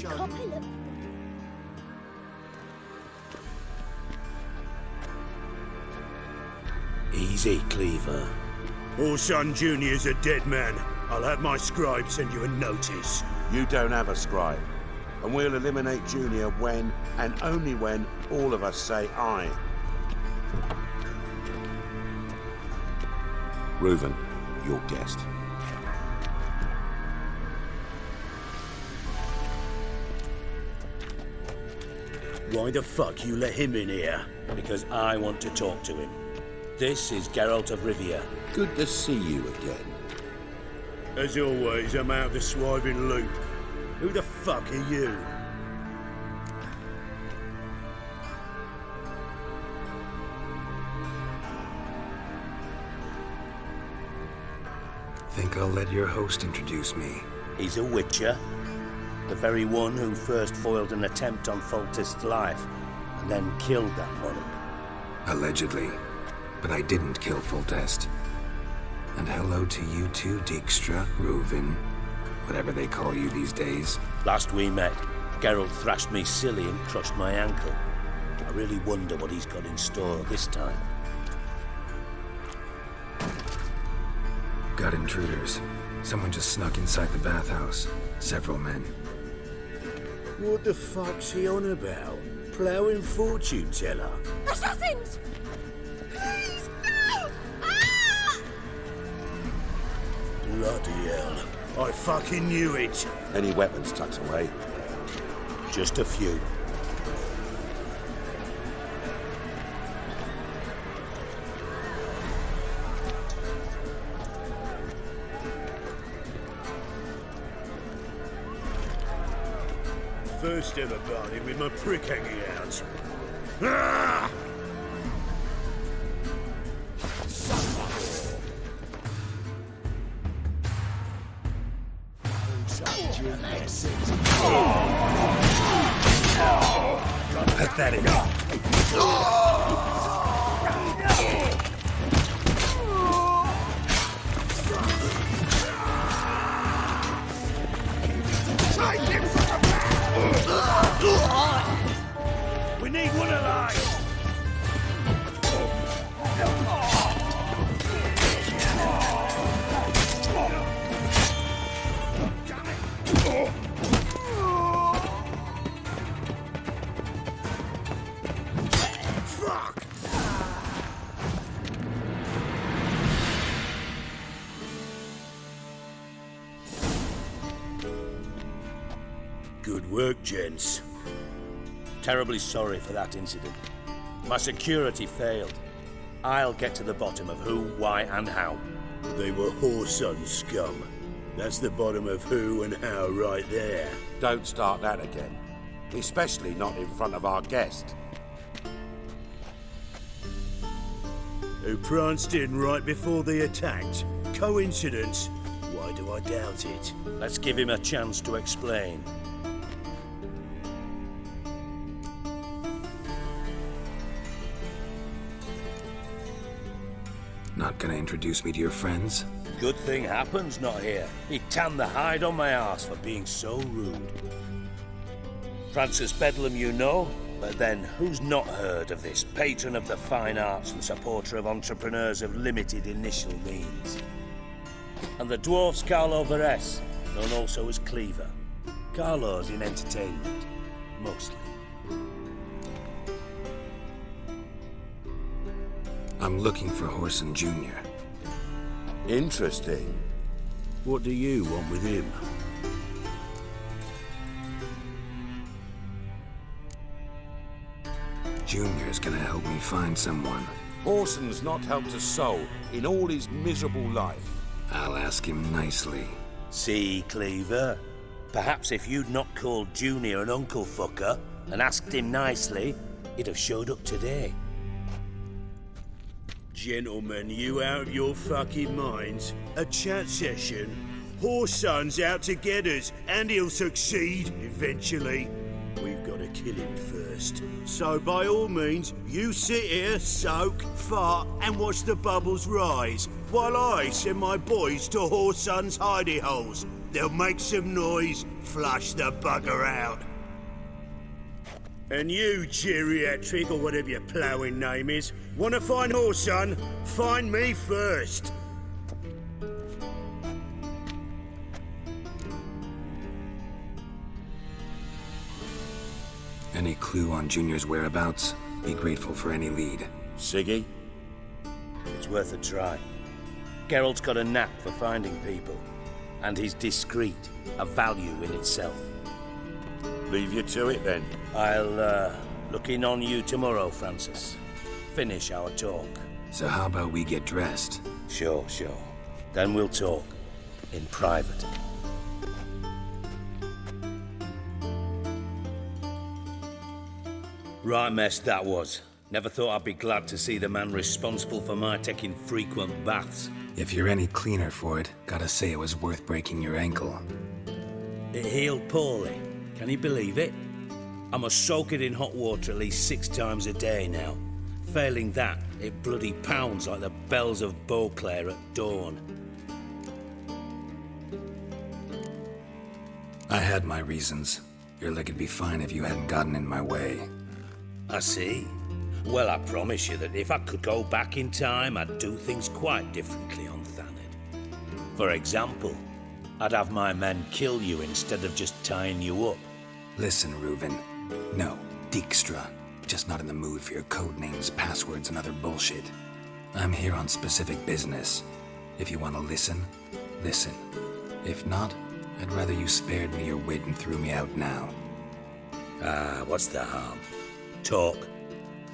Bloody copilot. Easy, Cleaver. Orson Jr.'s a dead man. I'll have my scribe send you a notice. You don't have a scribe. And we'll eliminate Junior when, and only when, all of us say aye. Reuven, your guest. Why the fuck you let him in here? Because I want to talk to him. This is Geralt of Rivia. Good to see you again. As always, I'm out of the swiving loop. Who the fuck are you? Think I'll let your host introduce me. He's a witcher. The very one who first foiled an attempt on Foltest's life, and then killed that monarch. Allegedly. But I didn't kill Foltest. And hello to you too, Dijkstra, Reuven, whatever they call you these days. Last we met, Geralt thrashed me silly and crushed my ankle. I really wonder what he's got in store this time. Got intruders. Someone just snuck inside the bathhouse. Several men. What the fuck's he on about? Ploughing fortune teller? Assassins! Please, no! Ah! Bloody hell. I fucking knew it. Any weapons tucked away? Just a few. First ever party with my prick hanging out. Ah! Pathetic. We need one alive! Fuck! Good work, gents. Terribly sorry for that incident. My security failed. I'll get to the bottom of who, why, and how. They were whoreson scum. That's the bottom of who and how right there. Don't start that again. Especially not in front of our guest. Who pranced in right before they attacked. Coincidence? Why do I doubt it? Let's give him a chance to explain. Not gonna introduce me to your friends? Good thing Happen's not here. He tanned the hide on my arse for being so rude. Francis Bedlam you know, but then who's not heard of this patron of the fine arts and supporter of entrepreneurs of limited initial means? And the dwarf's Carlo Veres, known also as Cleaver. Carlo's in entertainment, mostly. I'm looking for Whoreson Jr. Interesting. What do you want with him? Junior's gonna help me find someone. Whoreson's not helped a soul in all his miserable life. I'll ask him nicely. See, Cleaver? Perhaps if you'd not called Junior an uncle fucker and asked him nicely, he'd have showed up today. Gentlemen, you out of your fucking minds? A chat session? Whoreson's out to get us, and he'll succeed, eventually. We've got to to kill him first. So by all means, you sit here, soak, fart, and watch the bubbles rise, while I send my boys to Whoreson's hidey holes. They'll make some noise, flush the bugger out. And you, geriatric, or whatever your ploughing name is, wanna find Whoreson? Find me first. Any clue on Junior's whereabouts? Be grateful for any lead. Siggy? It's worth a try. Geralt's got a knack for finding people. And he's discreet, a value in itself. Leave you to it then. I'll, look in on you tomorrow, Francis. Finish our talk. So how about we get dressed? Sure. Then we'll talk. In private. Right mess that was. Never thought I'd be glad to see the man responsible for my taking frequent baths. If you're any cleaner for it, gotta say it was worth breaking your ankle. It healed poorly. Can you believe it? I must soak it in hot water at least 6 times a day now. Failing that, it bloody pounds like the bells of Beauclair at dawn. I had my reasons. Your leg would be fine if you hadn't gotten in my way. I see. Well, I promise you that if I could go back in time, I'd do things quite differently on Thanedd. For example, I'd have my men kill you instead of just tying you up. Listen, Reuven. No, Dijkstra. Just not in the mood for your code names, passwords, and other bullshit. I'm here on specific business. If you want to listen, listen. If not, I'd rather you spared me your wit and threw me out now. What's the harm? Talk.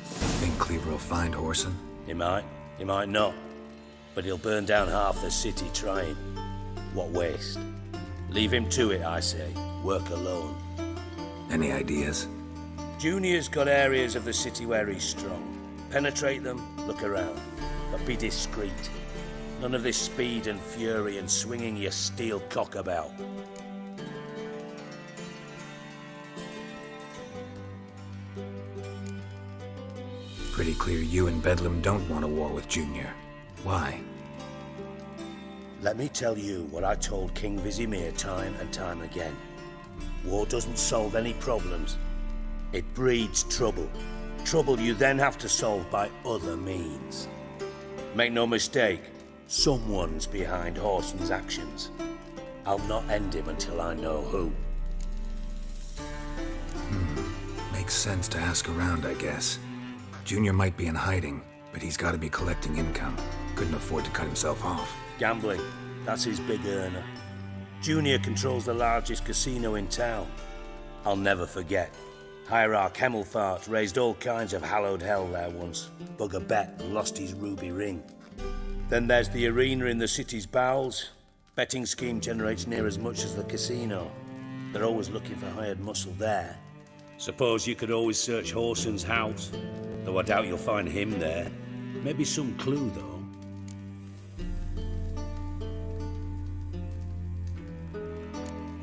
Think Cleaver will find Whoreson? He might not. But he'll burn down half the city trying. What waste. Leave him to it, I say. Work alone. Any ideas? Junior's got areas of the city where he's strong. Penetrate them, look around. But be discreet. None of this speed and fury and swinging your steel cock about. Pretty clear you and Bedlam don't want a war with Junior. Why? Let me tell you what I told King Vizimir time and time again. War doesn't solve any problems. It breeds trouble. Trouble you then have to solve by other means. Make no mistake, someone's behind Whoreson's actions. I'll not end him until I know who. Makes sense to ask around, I guess. Junior might be in hiding, but he's got to be collecting income. Couldn't afford to cut himself off. Gambling, that's his big earner. Junior controls the largest casino in town. I'll never forget. Hierarch Hemmelfart raised all kinds of hallowed hell there once. Bugger bet and lost his ruby ring. Then there's the arena in the city's bowels. Betting scheme generates near as much as the casino. They're always looking for hired muscle there. Suppose you could always search Whoreson's house, though I doubt you'll find him there. Maybe some clue, though.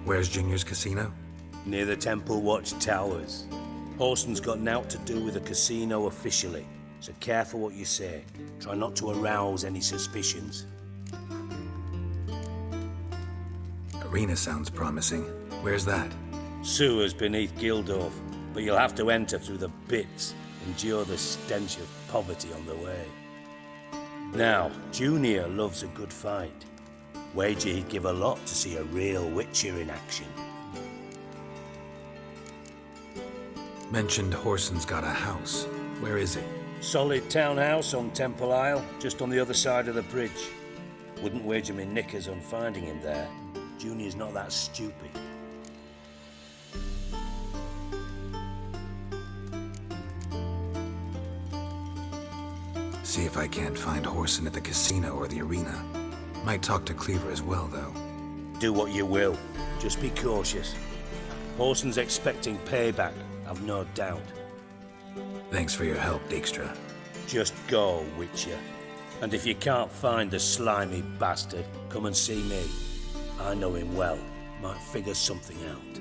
Where's Junior's casino? Near the Temple Watch Towers. Whoreson's got naught to do with the casino officially, so careful what you say. Try not to arouse any suspicions. Arena sounds promising. Where's that? Sewers beneath Gildorf, but you'll have to enter through the bits, endure the stench of poverty on the way. Now, Junior loves a good fight. Wager he'd give a lot to see a real Witcher in action. Mentioned Whoreson's got a house. Where is it? Solid townhouse on Temple Isle, just on the other side of the bridge. Wouldn't wager me knickers on finding him there. Junior's not that stupid. See if I can't find Whoreson at the casino or the arena. Might talk to Cleaver as well, though. Do what you will. Just be cautious. Whoreson's expecting payback, I've no doubt. Thanks for your help, Dijkstra. Just go, Witcher. And if you can't find the slimy bastard, come and see me. I know him well. Might figure something out.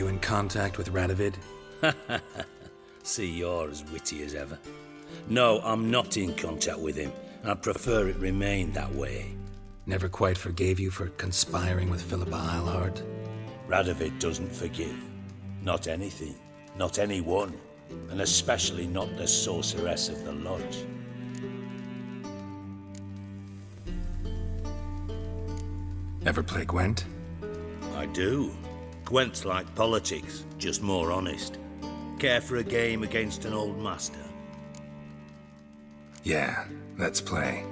you in contact with Radovid? See, you're as witty as ever. No, I'm not in contact with him. I'd prefer it remained that way. Never quite forgave you for conspiring with Philippa Eilhart? Radovid doesn't forgive. Not anything. Not anyone. And especially not the sorceress of the Lodge. Ever play Gwent? I do. Gwent's like politics, just more honest. Care for a game against an old master? Yeah, let's play.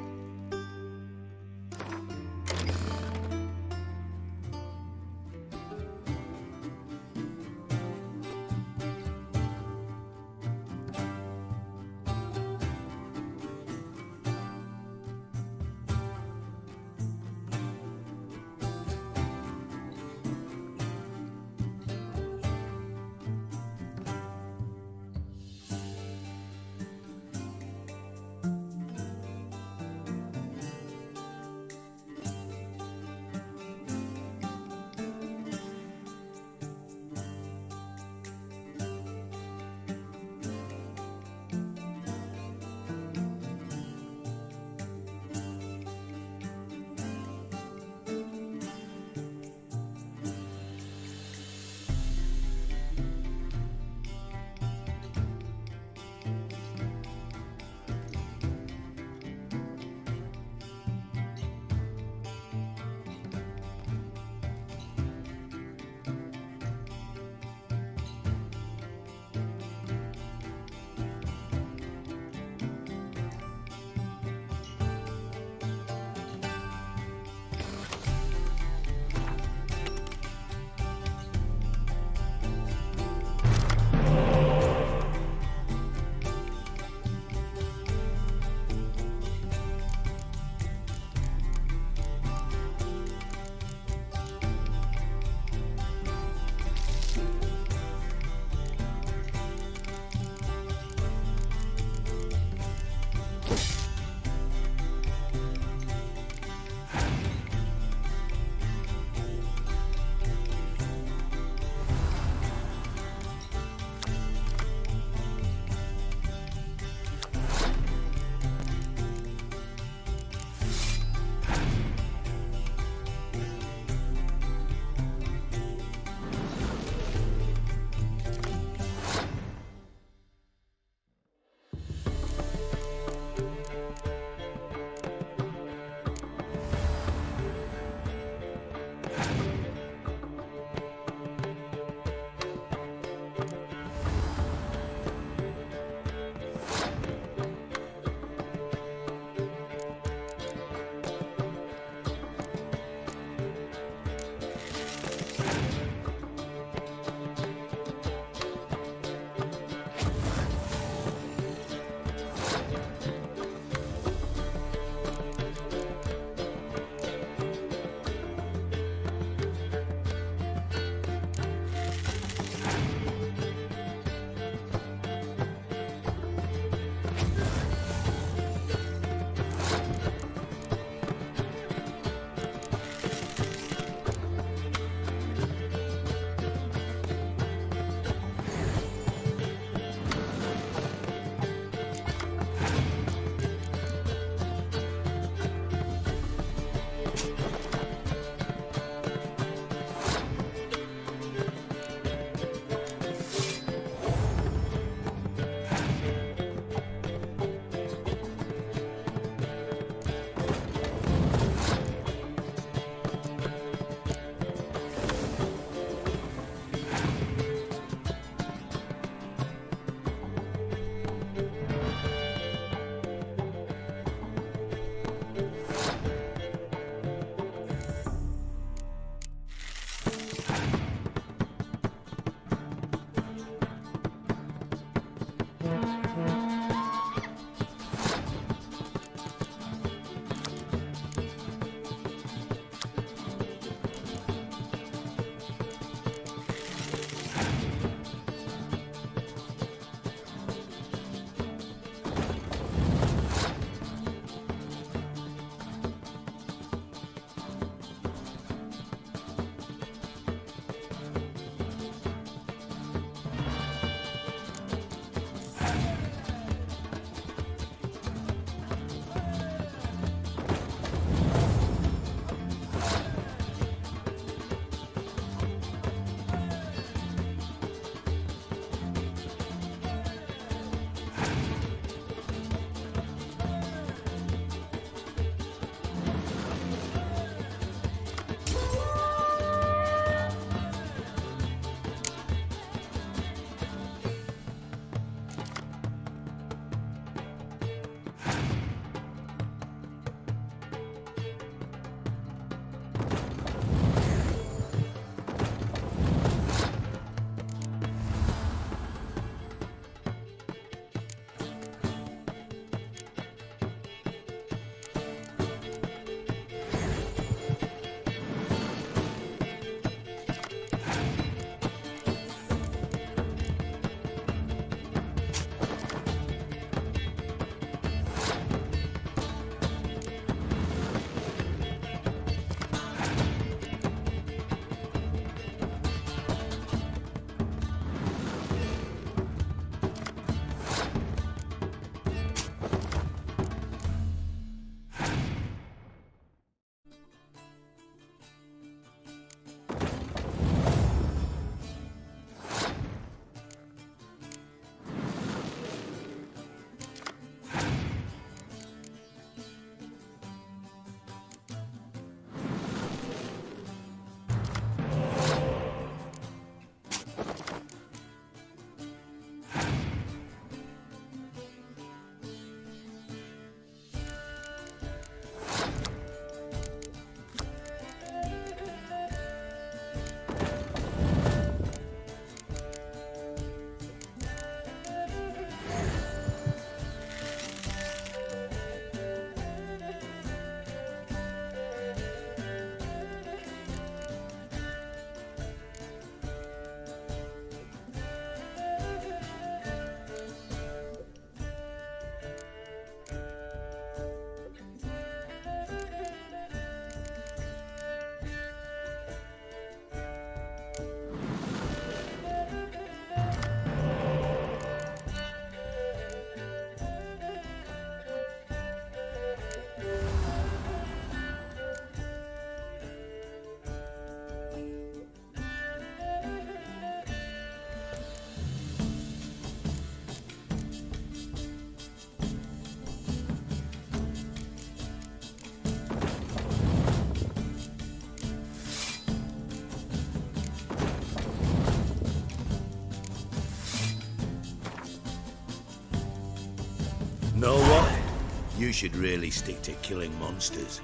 You should really stick to killing monsters.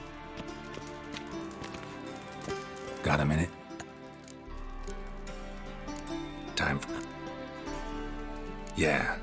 Got a minute? Time for... Yeah.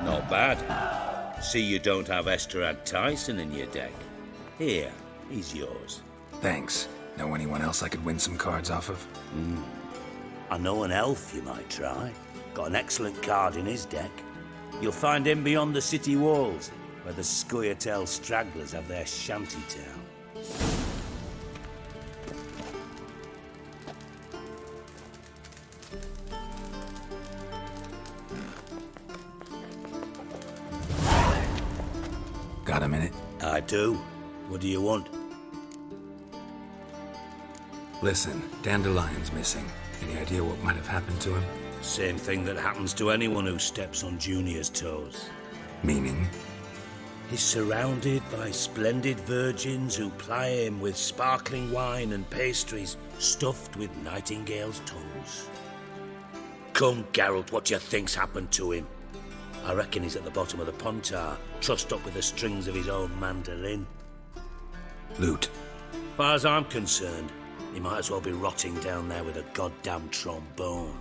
Not bad. See you don't have Esterad Tyson in your deck. Here, he's yours. Thanks. Know anyone else I could win some cards off of? I know an elf you might try. Got an excellent card in his deck. You'll find him beyond the city walls, where the Scoia'tael stragglers have their shanty town. Got a minute? I do. What do you want? Listen, Dandelion's missing. Any idea what might have happened to him? Same thing that happens to anyone who steps on Junior's toes. Meaning? He's surrounded by splendid virgins who ply him with sparkling wine and pastries stuffed with nightingales' tongues. Come, Geralt, what do you think's happened to him? I reckon he's at the bottom of the Pontar, trussed up with the strings of his own mandolin. Loot. As far as I'm concerned, he might as well be rotting down there with a goddamn trombone.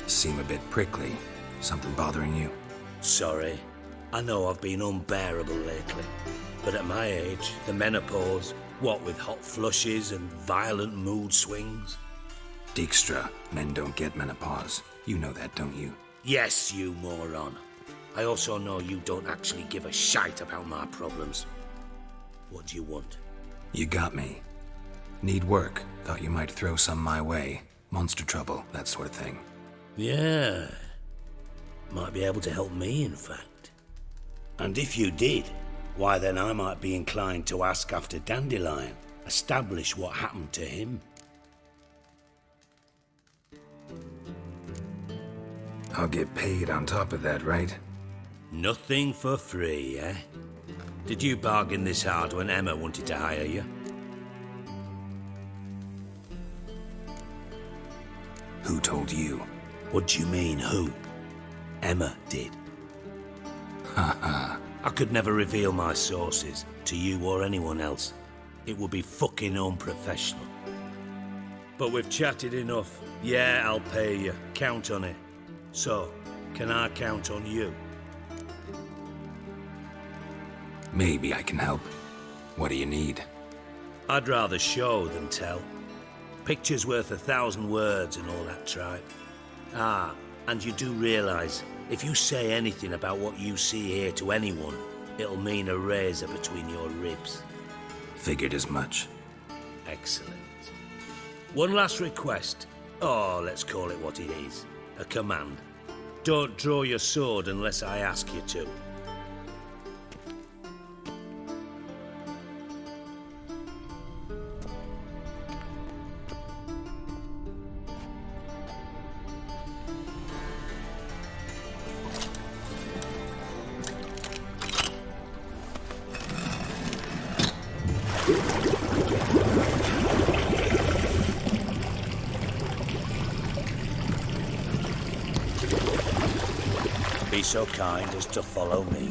Seem a bit prickly. Something bothering you? Sorry. I know I've been unbearable lately. But at my age, the menopause, what with hot flushes and violent mood swings? Dijkstra, men don't get menopause. You know that, don't you? Yes, you moron. I also know you don't actually give a shite about my problems. What do you want? You got me. Need work. Thought you might throw some my way. Monster trouble, that sort of thing. Yeah. Might be able to help me, in fact. And if you did, why then I might be inclined to ask after Dandelion. Establish what happened to him. I'll get paid on top of that, right? Nothing for free, eh? Did you bargain this hard when Emma wanted to hire you? Who told you? What do you mean, who? Emma did. Haha. I could never reveal my sources to you or anyone else. It would be fucking unprofessional. But we've chatted enough. Yeah, I'll pay you. Count on it. So, can I count on you? Maybe I can help. What do you need? I'd rather show than tell. Picture's worth 1,000 words and all that tripe. Ah, and you do realize, if you say anything about what you see here to anyone, it'll mean a razor between your ribs. Figured as much. Excellent. One last request. Oh, let's call it what it is. A command. Don't draw your sword unless I ask you to. Be so kind as to follow me.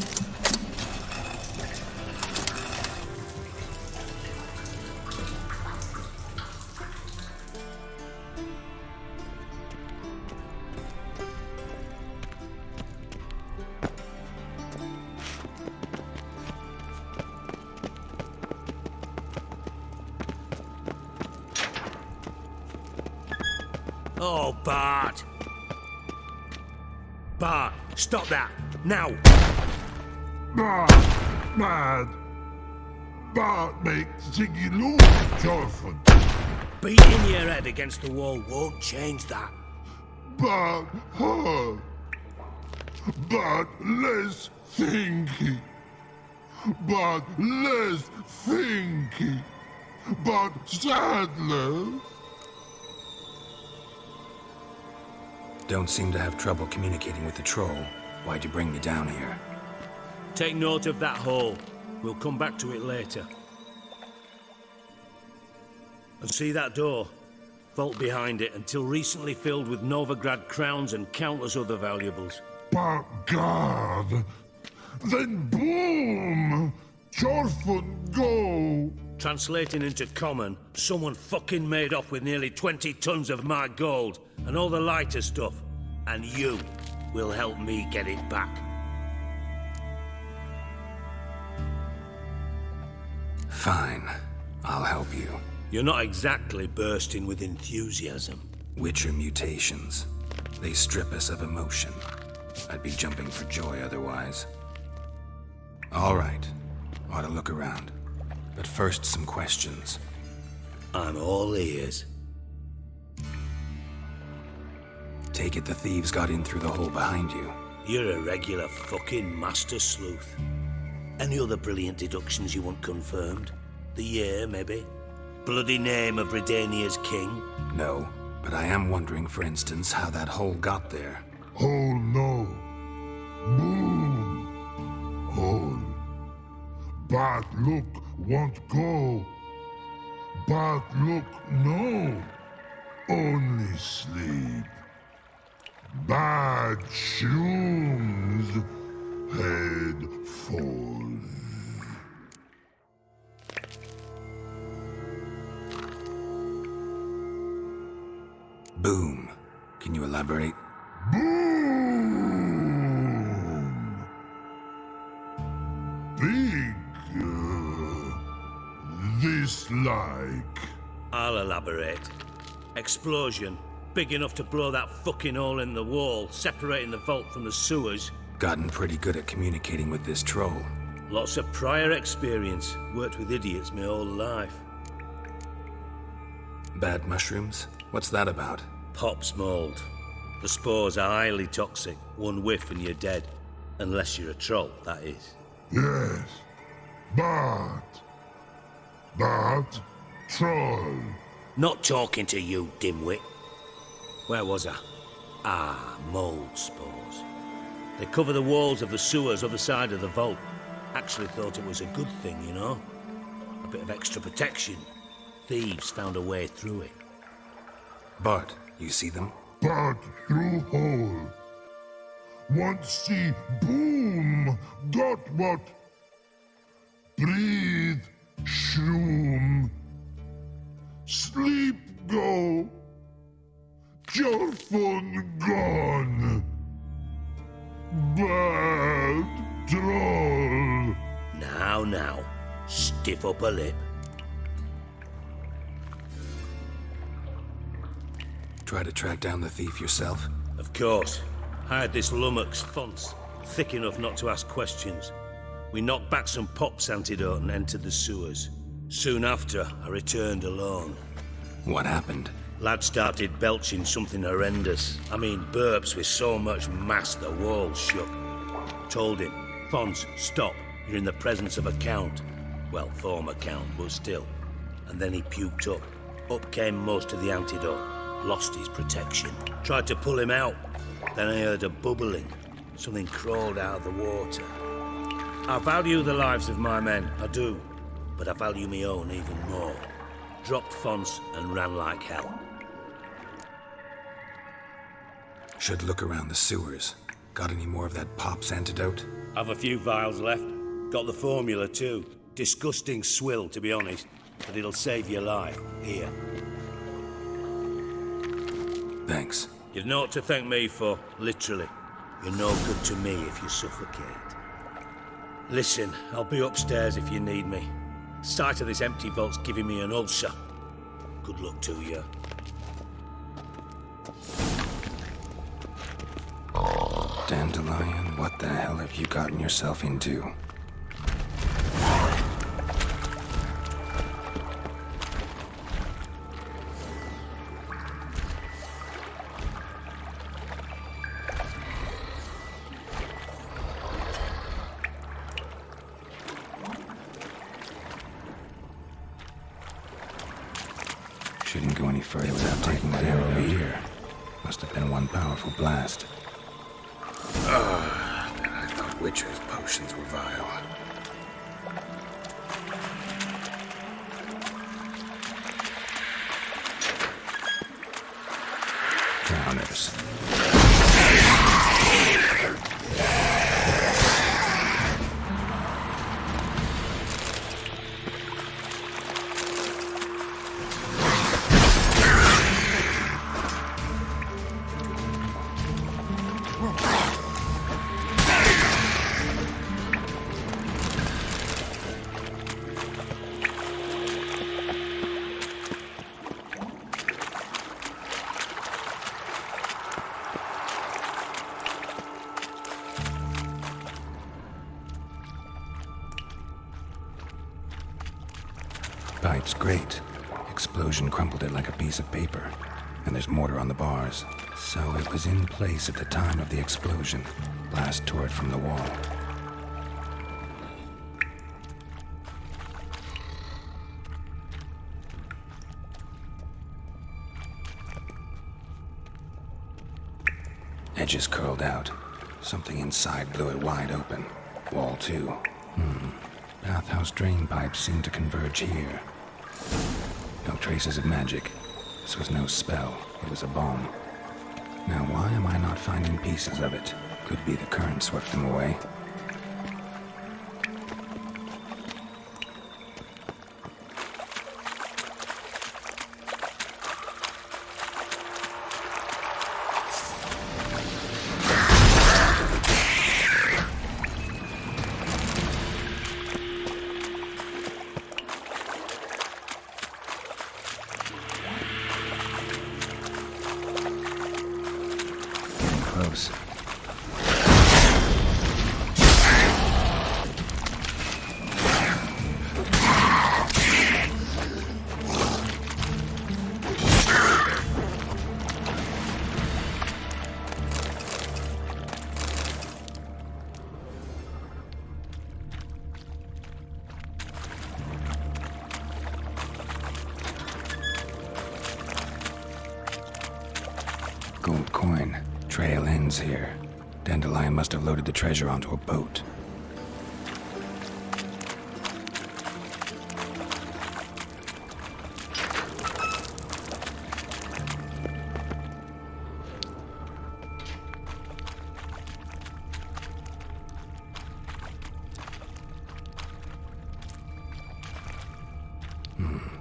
Oh, Bart! Bart, stop that! Now! Mad! Bart makes Ziggy lose, Jorfin. Beating your head against the wall won't change that. But hurt. But less thinky. But less thinky. But sadless. Don't seem to have trouble communicating with the troll. Why'd you bring me down here? Take note of that hole. We'll come back to it later. And see that door? Vault behind it, until recently filled with Novigrad crowns and countless other valuables. But God! Then boom! Jorfin go! Translating into common, someone fucking made off with nearly 20 tons of my gold and all the lighter stuff. And you will help me get it back. Fine. I'll help you. You're not exactly bursting with enthusiasm. Witcher mutations. They strip us of emotion. I'd be jumping for joy otherwise. All right. Ought to look around. But first, some questions. I'm all ears. Take it the thieves got in through the hole behind you. You're a regular fucking master sleuth. Any other brilliant deductions you want confirmed? The year, maybe? Bloody name of Redania's king? No, but I am wondering, for instance, how that hole got there. Hole no. Boom. Hole. Bad look won't go. Bad look no. Only sleep. Bad shrooms. Head falls. Boom. Can you elaborate? Boom! Big. This like. I'll elaborate. Explosion. Big enough to blow that fucking hole in the wall, separating the vault from the sewers. Gotten pretty good at communicating with this troll. Lots of prior experience. Worked with idiots my whole life. Bad mushrooms? What's that about? Pops mold. The spores are highly toxic. One whiff and you're dead. Unless you're a troll, that is. Yes. But. Troll. Not talking to you, dimwit. Where was I? Ah, mold spores. They cover the walls of the sewers other side of the vault. Actually thought it was a good thing, you know? A bit of extra protection. Thieves found a way through it. Bart, you see them? But through hole. Want see boom. Got what? Breathe. Shroom. Sleep go. Your phone gone. Bad troll. Now. Stiff up a lip. Try to track down the thief yourself? Of course. I had this lummox fonts, thick enough not to ask questions. We knocked back some Pop's antidote and entered the sewers. Soon after, I returned alone. What happened? Lad started belching something horrendous. I mean, burps with so much mass the walls shook. Told him, Fons, stop. You're in the presence of a count. Well, former count, but still. And then he puked up. Up came most of the antidote. Lost his protection. Tried to pull him out. Then I heard a bubbling. Something crawled out of the water. I value the lives of my men, I do. But I value my own even more. Dropped Fons and ran like hell. Should look around the sewers. Got any more of that Pop's antidote? Have a few vials left. Got the formula too. Disgusting swill, to be honest. But it'll save your life. Here. Thanks. You've naught to thank me for, literally. You're no good to me if you suffocate. Listen, I'll be upstairs if you need me. Sight of this empty vault's giving me an ulcer. Good luck to you. Dandelion, what the hell have you gotten yourself into? Shouldn't go any further without taking that arrow over here. Must have been one powerful blast. I thought Witcher's potions were vile. Drowners. Pipe's great. Explosion crumpled it like a piece of paper. And there's mortar on the bars. So it was in place at the time of the explosion. Blast tore it from the wall. Edges curled out. Something inside blew it wide open. Wall too. Bathhouse drain pipes seem to converge here. No traces of magic. This was no spell. It was a bomb. Now why am I not finding pieces of it? Could be the current swept them away. Close. Gold coin. Trail ends here. Dandelion must have loaded the treasure onto a boat.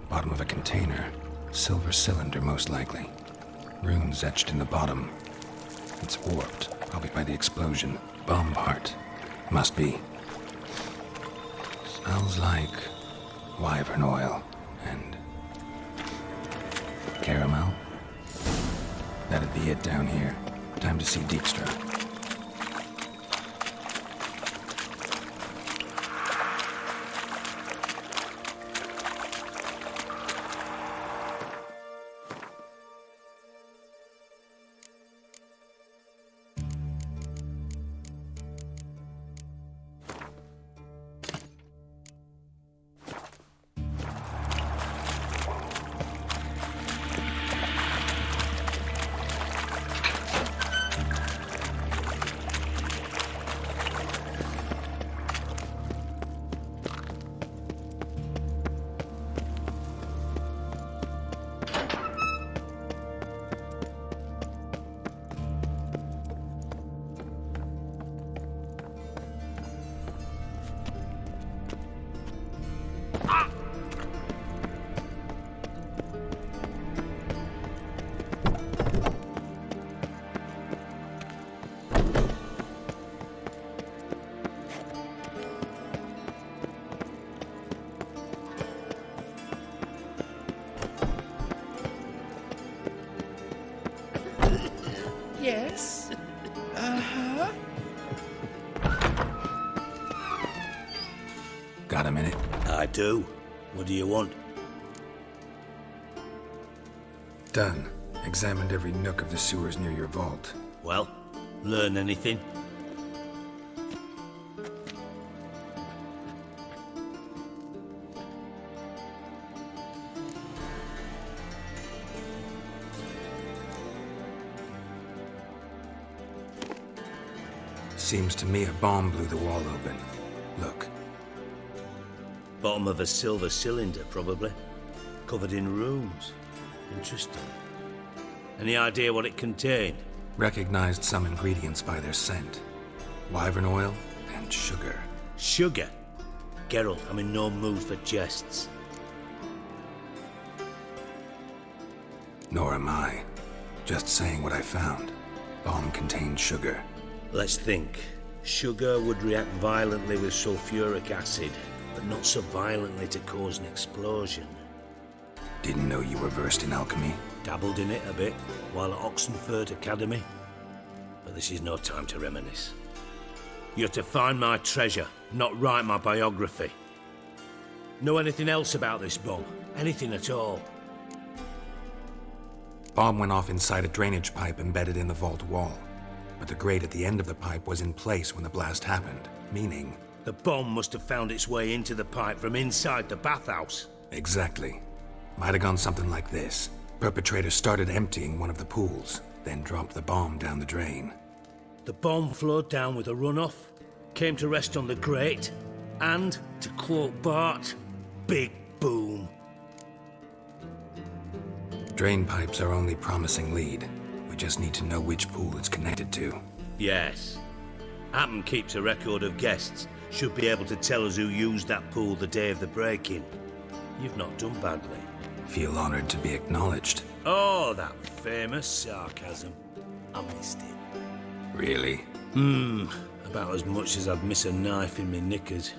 Bottom of a container. Silver cylinder, most likely. Runes etched in the bottom. It's warped, probably by the explosion. Bomb part. Must be. Smells like wyvern oil and caramel. That'd be it down here. Time to see Dijkstra. Yes? Uh-huh. Got a minute? I do. What do you want? Done. Examined every nook of the sewers near your vault. Well, learn anything? Seems to me a bomb blew the wall open. Look. Bottom of a silver cylinder, probably. Covered in runes. Interesting. Any idea what it contained? Recognized some ingredients by their scent. Wyvern oil and sugar. Sugar? Geralt, I'm in no mood for jests. Nor am I. Just saying what I found. Bomb contained sugar. Let's think. Sugar would react violently with sulfuric acid, but not so violently to cause an explosion. Didn't know you were versed in alchemy. Dabbled in it a bit while at Oxenford Academy. But this is no time to reminisce. You're to find my treasure, not write my biography. Know anything else about this bomb? Anything at all? Bomb went off inside a drainage pipe embedded in the vault wall. But the grate at the end of the pipe was in place when the blast happened, meaning... The bomb must have found its way into the pipe from inside the bathhouse. Exactly. Might have gone something like this. Perpetrator started emptying one of the pools, then dropped the bomb down the drain. The bomb flowed down with a runoff, came to rest on the grate, and, to quote Bart, big boom. Drain pipes are only promising lead. We just need to know which pool it's connected to. Yes. Hammond keeps a record of guests. Should be able to tell us who used that pool the day of the break-in. You've not done badly. Feel honored to be acknowledged. Oh, that famous sarcasm. I missed it. Really? About as much as I'd miss a knife in me knickers.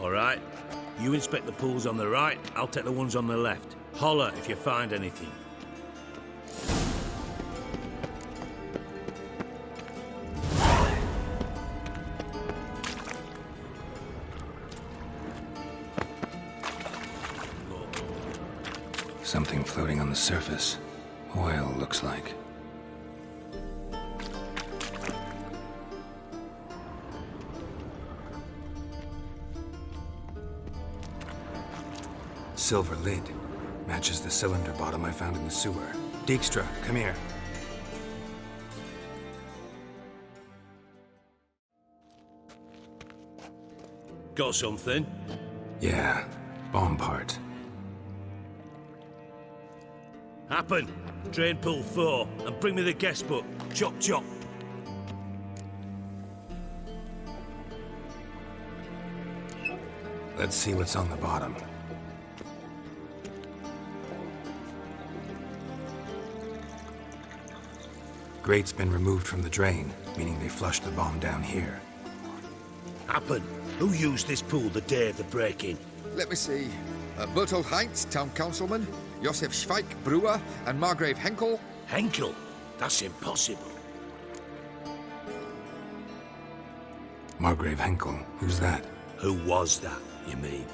All right. You inspect the pools on the right, I'll take the ones on the left. Holler if you find anything. Something floating on the surface. Oil, looks like. Silver lid. Matches the cylinder bottom I found in the sewer. Dijkstra, come here. Got something? Yeah, bomb part. Happen. Drain pool 4, and bring me the guest book. Chop chop. Let's see what's on the bottom. Grate's been removed from the drain, meaning they flushed the bomb down here. Happen. Who used this pool the day of the break-in? Let me see. Bertold Heinz, town councilman, Josef Schweik, brewer, and Margrave Henkel. Henkel? That's impossible. Margrave Henkel, who's that? Who was that, you mean?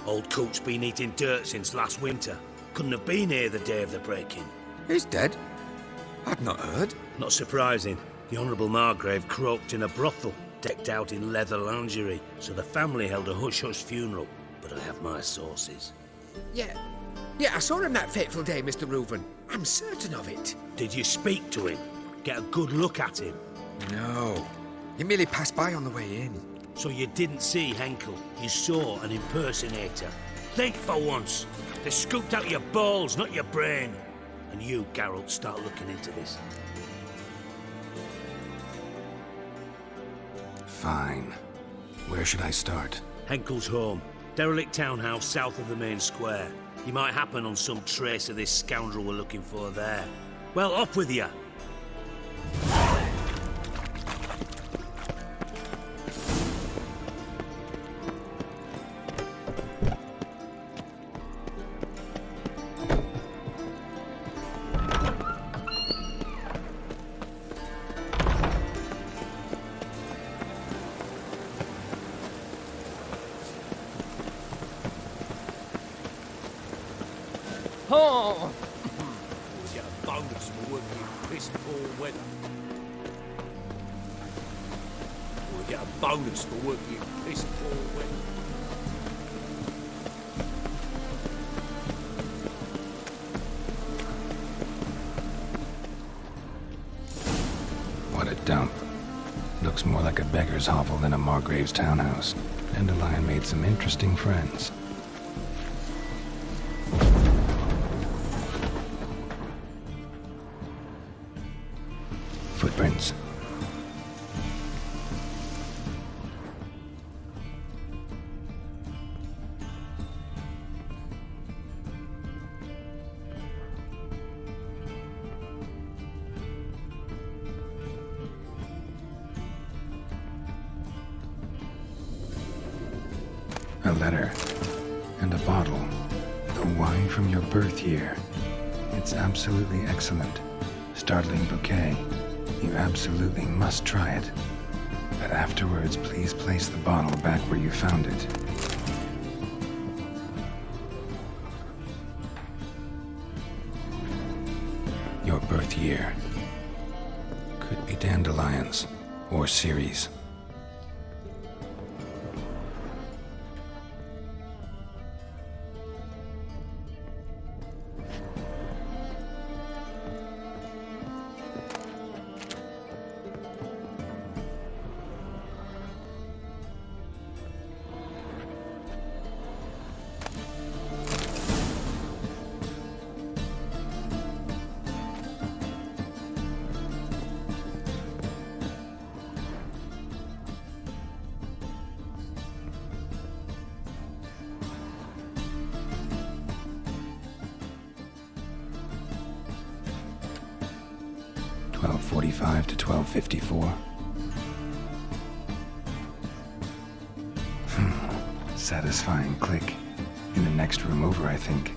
Old Coot's been eating dirt since last winter. Couldn't have been here the day of the break-in. He's dead? I'd not heard. Not surprising. The Honourable Margrave croaked in a brothel, decked out in leather lingerie, so the family held a hush-hush funeral. But I have my sources. Yeah, I saw him that fateful day, Mr. Reuven. I'm certain of it. Did you speak to him? Get a good look at him? No. He merely passed by on the way in. So you didn't see Henkel? You saw an impersonator? Think for once. They scooped out your balls, not your brain. And you, Geralt, start looking into this. Fine. Where should I start? Henkel's home. Derelict townhouse south of the main square. You might happen on some trace of this scoundrel we're looking for there. Well, off with you. Oh! We'll get a bonus for working in piss poor weather. We'll get a bonus for working in piss poor weather. What a dump. Looks more like a beggar's hovel than a Margrave's townhouse. Dandelion made some interesting friends. Footprints. A letter. And a bottle. The wine from your birth year. It's absolutely excellent. Startling bouquet. You absolutely must try it. But afterwards, please place the bottle back where you found it. Your birth year. Could be dandelions or Ceres. 1245 to 1254. Satisfying click. In the next room over, I think.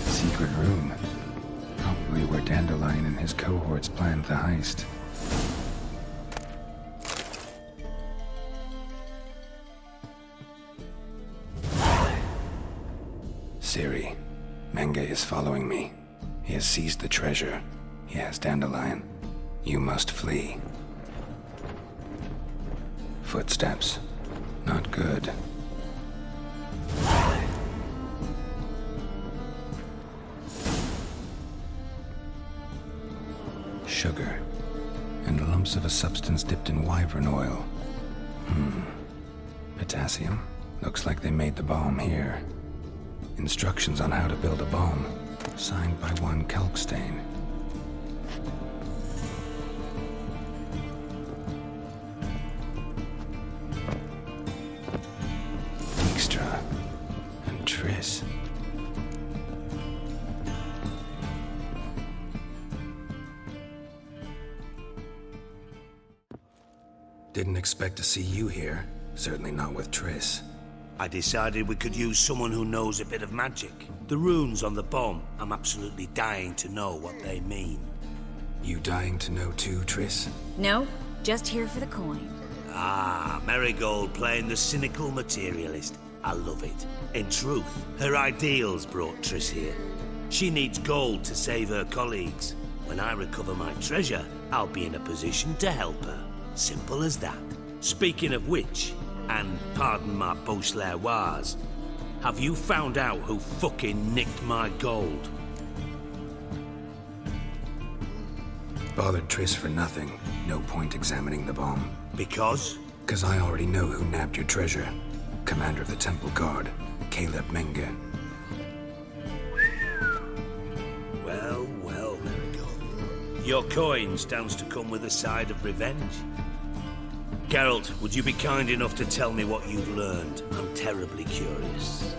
Secret room. Probably where Dandelion and his cohorts planned the heist. Siri, Menge is following me. He has seized the treasure. He has Dandelion. You must flee. Footsteps. Not good. Sugar. And lumps of a substance dipped in wyvern oil. Potassium. Looks like they made the bomb here. Instructions on how to build a bomb. Signed by one Kalkstain. Dijkstra. And Triss. Didn't expect to see you here. Certainly not with Triss. I decided we could use someone who knows a bit of magic. The runes on the bomb, I'm absolutely dying to know what they mean. You dying to know too, Triss? No, just here for the coin. Ah, Marigold playing the cynical materialist. I love it. In truth, her ideals brought Triss here. She needs gold to save her colleagues. When I recover my treasure, I'll be in a position to help her. Simple as that. Speaking of which, and pardon my Beauclervoise, have you found out who fucking nicked my gold? Bothered Triss for nothing. No point examining the bomb. Because? 'Cause I already know who nabbed your treasure. Commander of the Temple Guard, Caleb Menge. Well, well, Marigold. Your coin stands to come with a side of revenge. Geralt, would you be kind enough to tell me what you've learned? I'm terribly curious.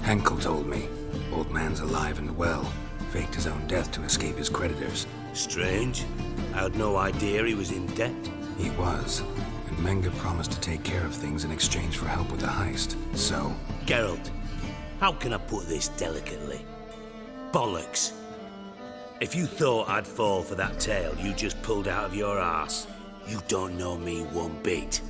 Henkel told me. Old man's alive and well. Faked his own death to escape his creditors. Strange. I had no idea he was in debt. He was. And Menge promised to take care of things in exchange for help with the heist. So... Geralt, how can I put this delicately? Bollocks. If you thought I'd fall for that tale you just pulled out of your arse, you don't know me one bit.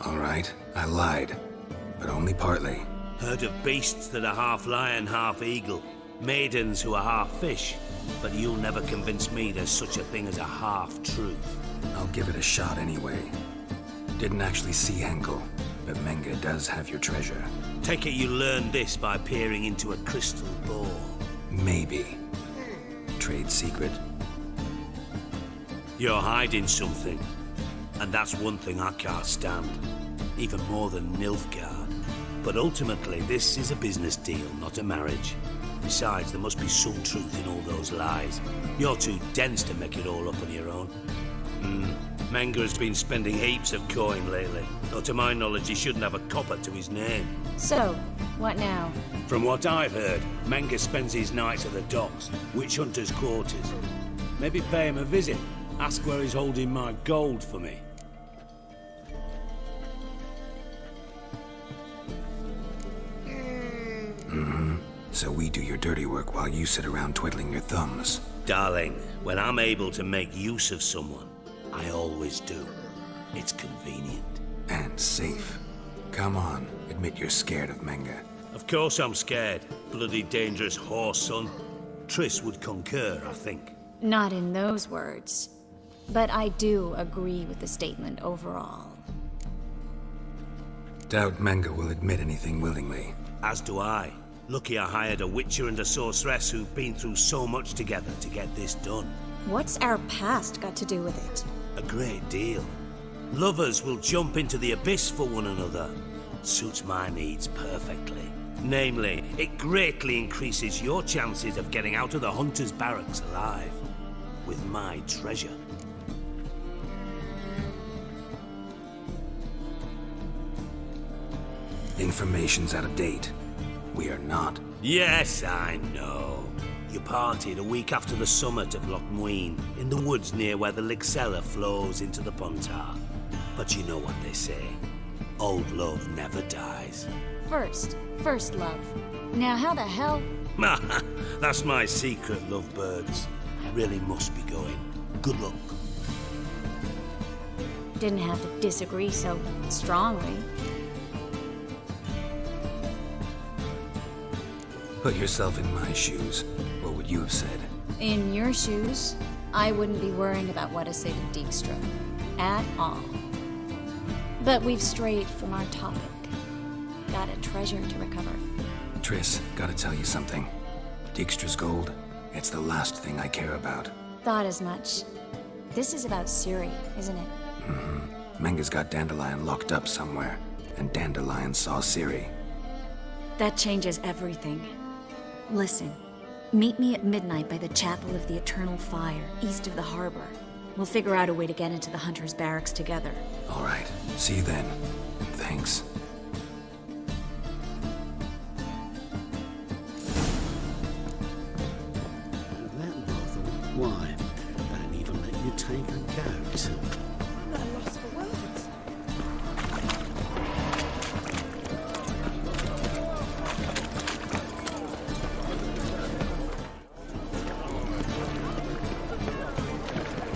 All right, I lied. But only partly. Heard of beasts that are half lion, half eagle. Maidens who are half fish. But you'll never convince me there's such a thing as a half-truth. I'll give it a shot anyway. Didn't actually see Henkel, but Menge does have your treasure. Take it you learned this by peering into a crystal ball. Maybe. Trade secret? You're hiding something. And that's one thing I can't stand. Even more than Nilfgaard. But ultimately, this is a business deal, not a marriage. Besides, there must be some truth in all those lies. You're too dense to make it all up on your own. Menge has been spending heaps of coin lately, though to my knowledge he shouldn't have a copper to his name. So, what now? From what I've heard, Menge spends his nights at the docks, witch hunters' quarters. Maybe pay him a visit, ask where he's holding my gold for me. So we do your dirty work while you sit around twiddling your thumbs. Darling, when I'm able to make use of someone, I always do. It's convenient. And safe. Come on, admit you're scared of Menge. Of course I'm scared. Bloody dangerous whore son. Triss would concur, I think. Not in those words. But I do agree with the statement overall. Doubt Menge will admit anything willingly. As do I. Lucky I hired a witcher and a sorceress who've been through so much together to get this done. What's our past got to do with it? A great deal. Lovers will jump into the abyss for one another. Suits my needs perfectly. Namely, it greatly increases your chances of getting out of the Hunter's barracks alive. With my treasure. Information's out of date. We are not. Yes, I know. You parted a week after the summit of Loch Muin, in the woods near where the Lixella flows into the Puntar. But you know what they say. Old love never dies. First love. Now how the hell? That's my secret, lovebirds. I really must be going. Good luck. Didn't have to disagree so strongly. Put yourself in my shoes. What would you have said? In your shoes, I wouldn't be worrying about what to say to Dijkstra. At all. But we've strayed from our topic. Got a treasure to recover. Triss, gotta tell you something. Dijkstra's gold, it's the last thing I care about. Thought as much. This is about Ciri, isn't it? Mm-hmm. Menga's got Dandelion locked up somewhere, and Dandelion saw Ciri. That changes everything. Listen, meet me at midnight by the Chapel of the Eternal Fire, east of the harbor. We'll figure out a way to get into the Hunter's barracks together. All right, see you then. And thanks. That bother? Why? They don't even let you take a goat. I'm at a loss for words.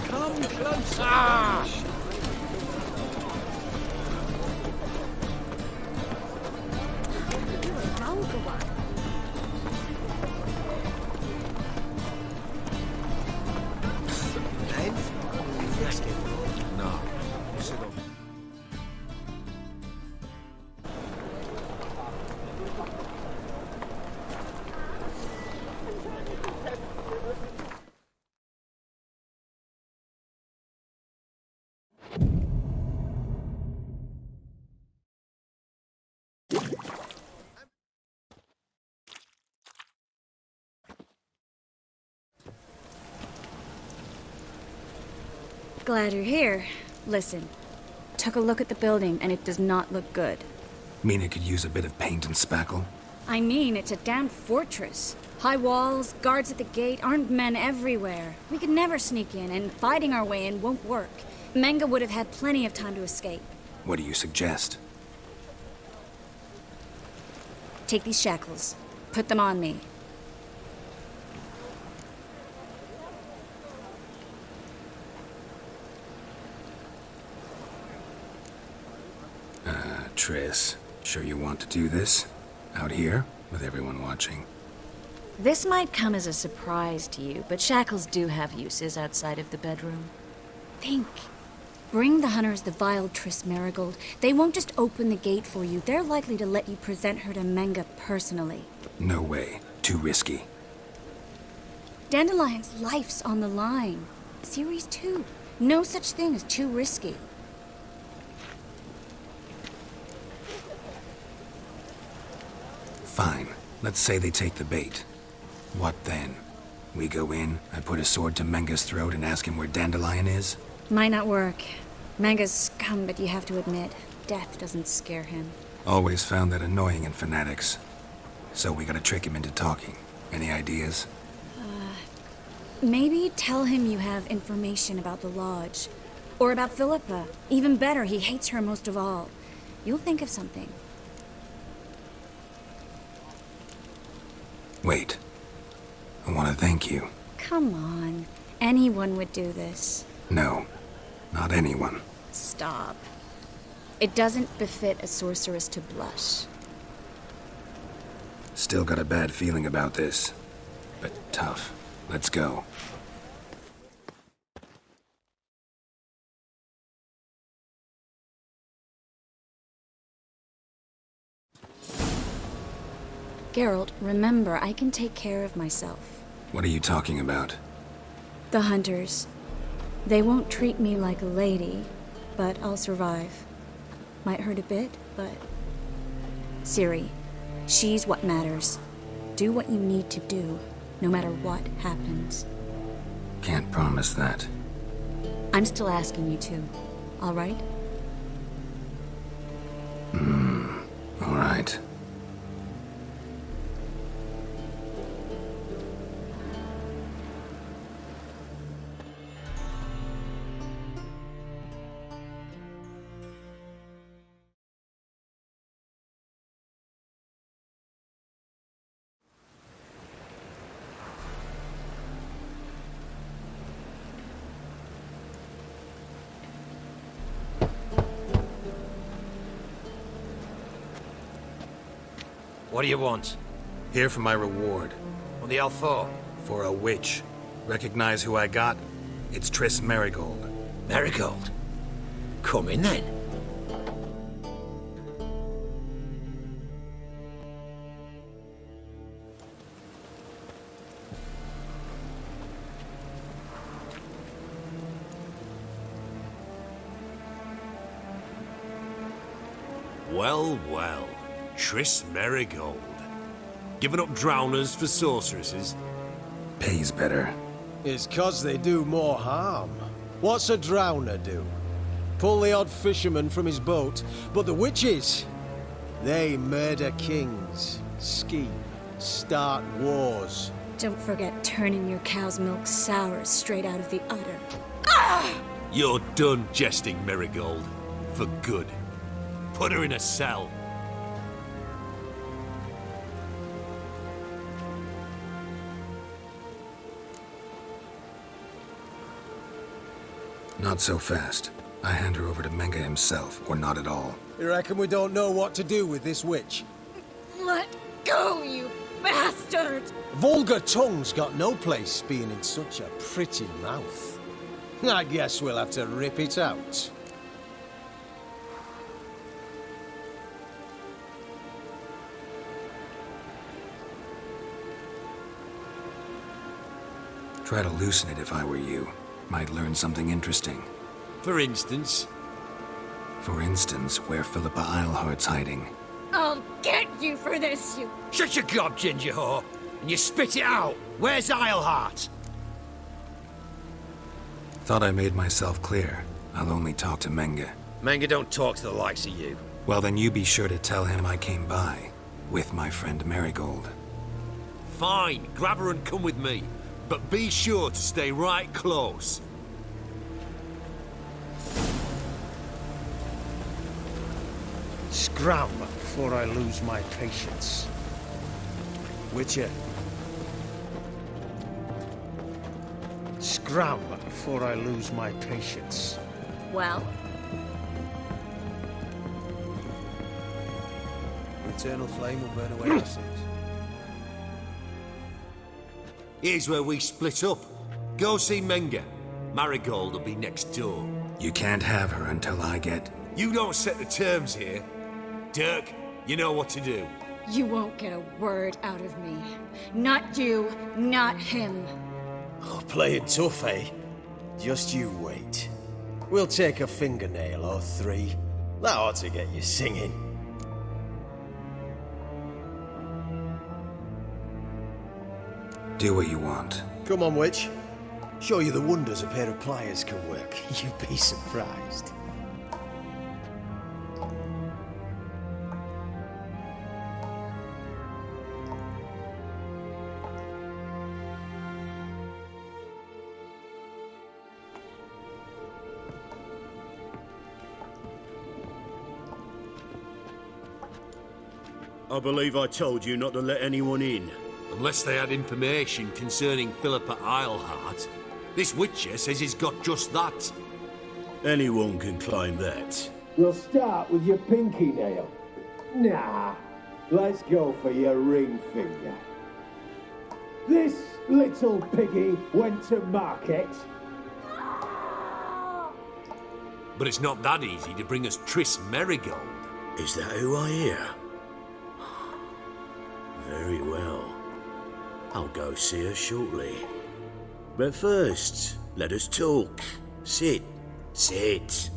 Come closer! Vulgar one. No. Sit on. Glad you're here. Listen, took a look at the building and it does not look good. Mean it could use a bit of paint and spackle? I mean, it's a damn fortress. High walls, guards at the gate, armed men everywhere. We could never sneak in, and fighting our way in won't work. Menga would have had plenty of time to escape. What do you suggest? Take these shackles. Put them on me. Triss, sure you want to do this? Out here, with everyone watching? This might come as a surprise to you, but shackles do have uses outside of the bedroom. Think. Bring the hunters the vile Triss Marigold. They won't just open the gate for you. They're likely to let you present her to Menga personally. No way. Too risky. Dandelion's life's on the line. Ciri's too. No such thing as too risky. Fine. Let's say they take the bait. What then? We go in, I put a sword to Menga's throat and ask him where Dandelion is? Might not work. Menga's scum, but you have to admit, death doesn't scare him. Always found that annoying in fanatics. So we gotta trick him into talking. Any ideas? Maybe tell him you have information about the Lodge. Or about Philippa. Even better, he hates her most of all. You'll think of something. Wait. I want to thank you. Come on. Anyone would do this. No. Not anyone. Stop. It doesn't befit a sorceress to blush. Still got a bad feeling about this. But tough. Let's go. Geralt, remember, I can take care of myself. What are you talking about? The hunters. They won't treat me like a lady, but I'll survive. Might hurt a bit, but... Ciri, She's what matters. Do what you need to do, no matter what happens. Can't promise that. I'm still asking you to, all right? All right. What do you want? Here for my reward. What the hell for? For a witch. Recognize who I got? It's Triss Merigold. Marigold. Come in then. Well, well. Triss Merigold. Giving up drowners for sorceresses? Pays better. It's 'cause they do more harm. What's a drowner do? Pull the odd fisherman from his boat, but the witches, they murder kings, scheme, start wars. Don't forget turning your cow's milk sour straight out of the udder. You're done jesting, Merigold. For good. Put her in a cell. Not so fast. I hand her over to Menge himself, or not at all. You reckon we don't know what to do with this witch? Let go, you bastard! Vulgar tongue's got no place being in such a pretty mouth. I guess we'll have to rip it out. Try to loosen it if I were you. Might learn something interesting. For instance? For instance, where Philippa Eilhart's hiding. I'll get you for this, you... Shut your gob, ginger whore, and you spit it out. Where's Eilhart? Thought I made myself clear. I'll only talk to Menge. Menge don't talk to the likes of you. Well, then you be sure to tell him I came by. With my friend Merigold. Fine, grab her and come with me. But be sure to stay right close. Scram before I lose my patience. Witcher. Scram before I lose my patience. Well? Eternal flame will burn away our sins. Here's where we split up. Go see Menge. Marigold will be next door. You can't have her until I get... You don't set the terms here. Dirk, you know what to do. You won't get a word out of me. Not you, not him. Oh, playing tough, eh? Just you wait. We'll take a fingernail or three. That ought to get you singing. Do what you want. Come on, witch. Show you the wonders a pair of pliers can work. You'd be surprised. I believe I told you not to let anyone in. Unless they had information concerning Philippa Eilhart. This witcher says he's got just that. Anyone can claim that. We'll start with your pinky nail. Nah, let's go for your ring finger. This little piggy went to market. But it's not that easy to bring us Triss Merigold. Is that who I hear? Very well. I'll go see her shortly. But first, let us talk. Sit. Sit.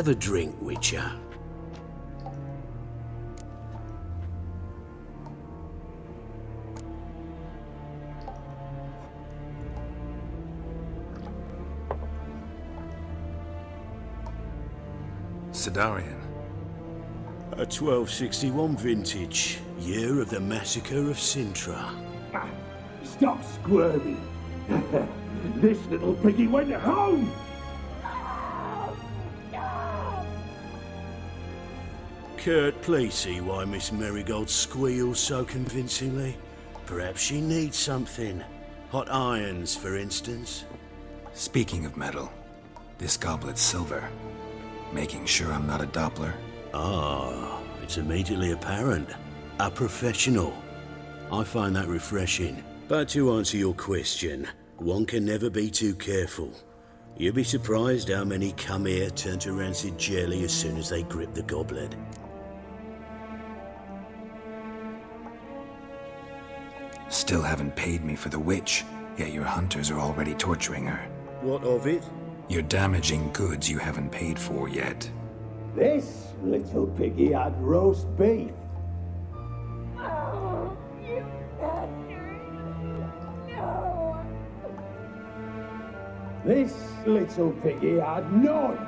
Have a drink, Witcher. Sidarian. A 1261 vintage, year of the massacre of Sintra. Stop squirming. This little piggy went home. Kurt, please see why Miss Marigold squeals so convincingly. Perhaps she needs something. Hot irons, for instance. Speaking of metal, this goblet's silver. Making sure I'm not a Doppler. Ah, it's immediately apparent. A professional. I find that refreshing. But to answer your question, one can never be too careful. You'll be surprised how many come here turn to rancid jelly as soon as they grip the goblet. Still haven't paid me for the witch, yet your hunters are already torturing her. What of it? You're damaging goods you haven't paid for yet. This little piggy had roast beef. Oh, you bastard. No. This little piggy had none.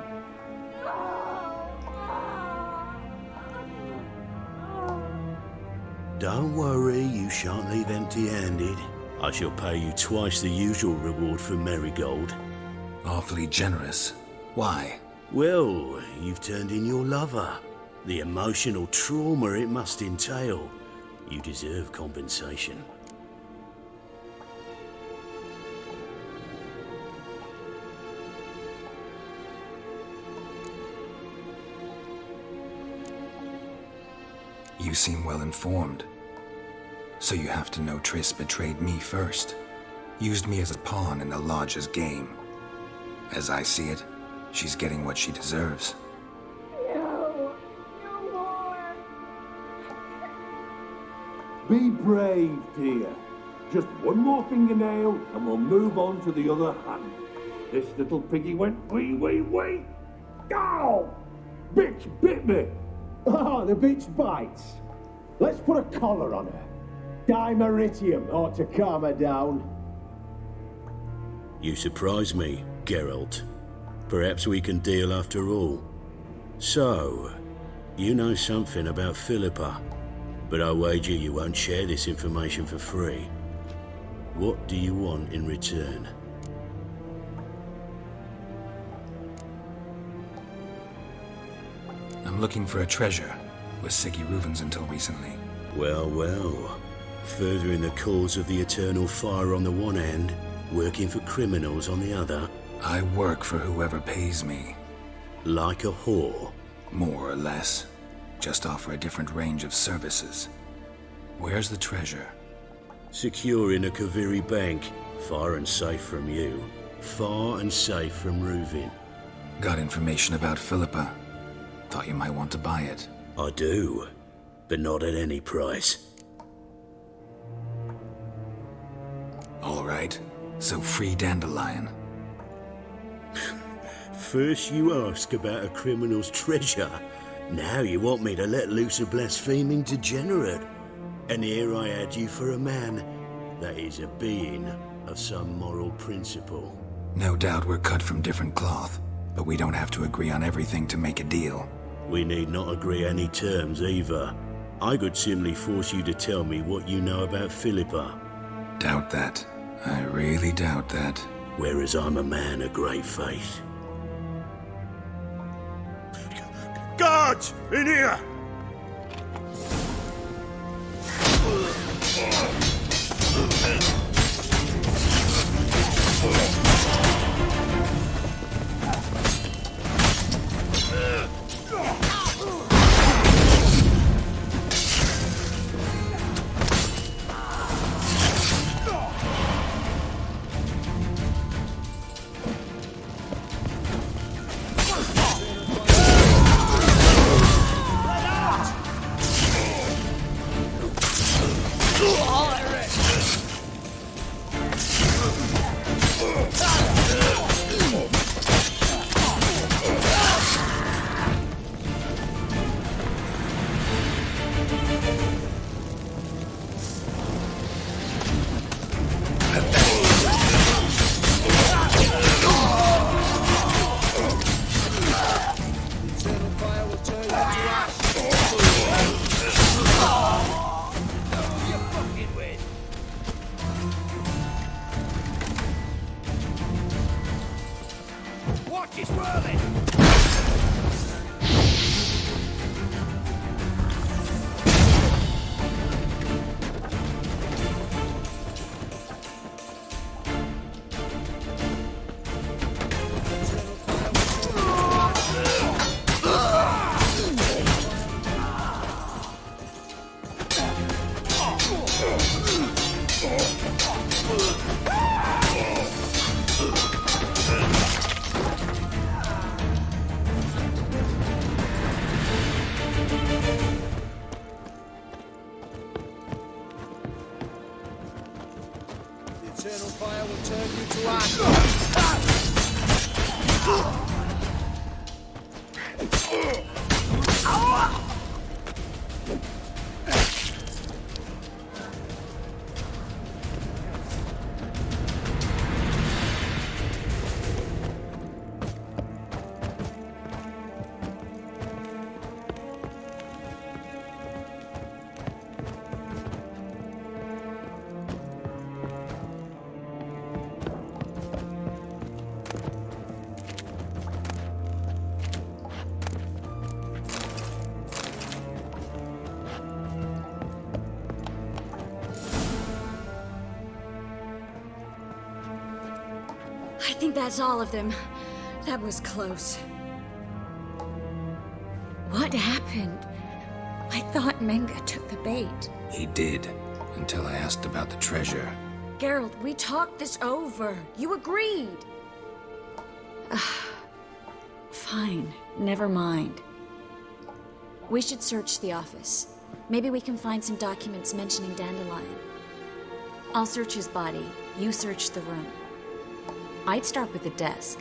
Don't worry, you shan't leave empty-handed. I shall pay you twice the usual reward for Marigold. Awfully generous. Why? Well, you've turned in your lover. The emotional trauma it must entail. You deserve compensation. You seem well informed. So you have to know Triss betrayed me first. Used me as a pawn in the Lodge's game. As I see it, she's getting what she deserves. No. No more. Be brave, dear. Just one more fingernail and we'll move on to the other hand. This little piggy went wee, wee, wee. Ow! Bitch bit me. Oh, the bitch bites. Let's put a collar on her. Dimeritium ought to calm her down. You surprise me, Geralt. Perhaps we can deal after all. So, you know something about Philippa, but I wager you won't share this information for free. What do you want in return? I'm looking for a treasure. Was Siggy Reuven's until recently. Well, well. Furthering the cause of the eternal fire on the one hand, working for criminals on the other. I work for whoever pays me. Like a whore? More or less. Just offer a different range of services. Where's the treasure? Secure in a Kaviri bank. Far and safe from you. Far and safe from Reuven. Got information about Philippa. Thought you might want to buy it. I do, but not at any price. All right, so free Dandelion. First you ask about a criminal's treasure. Now you want me to let loose a blaspheming degenerate. And here I had you for a man. That is a being of some moral principle. No doubt we're cut from different cloth, but we don't have to agree on everything to make a deal. We need not agree any terms either. I could simply force you to tell me what you know about Philippa. Doubt that. I really doubt that. Whereas I'm a man of great faith. Guards! In here! eternal fire will turn you to ash. I think that's all of them. That was close. What happened? I thought Menga took the bait. He did, until I asked about the treasure. Geralt, we talked this over. You agreed. Fine, never mind. We should search the office. Maybe we can find some documents mentioning Dandelion. I'll search his body. You search the room. I'd start with the desk.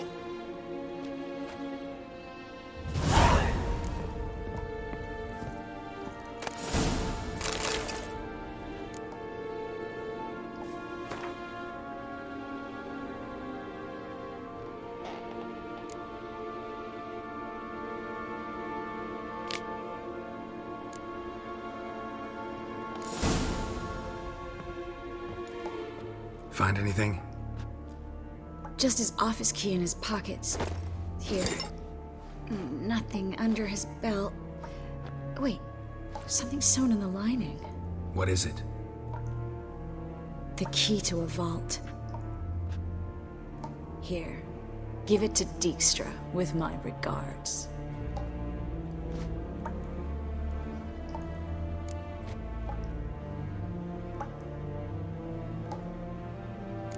Find anything? Just his office key in his pockets. Here. Nothing under his belt. Wait, something sewn in the lining. What is it? The key to a vault. Here. Give it to Dijkstra with my regards.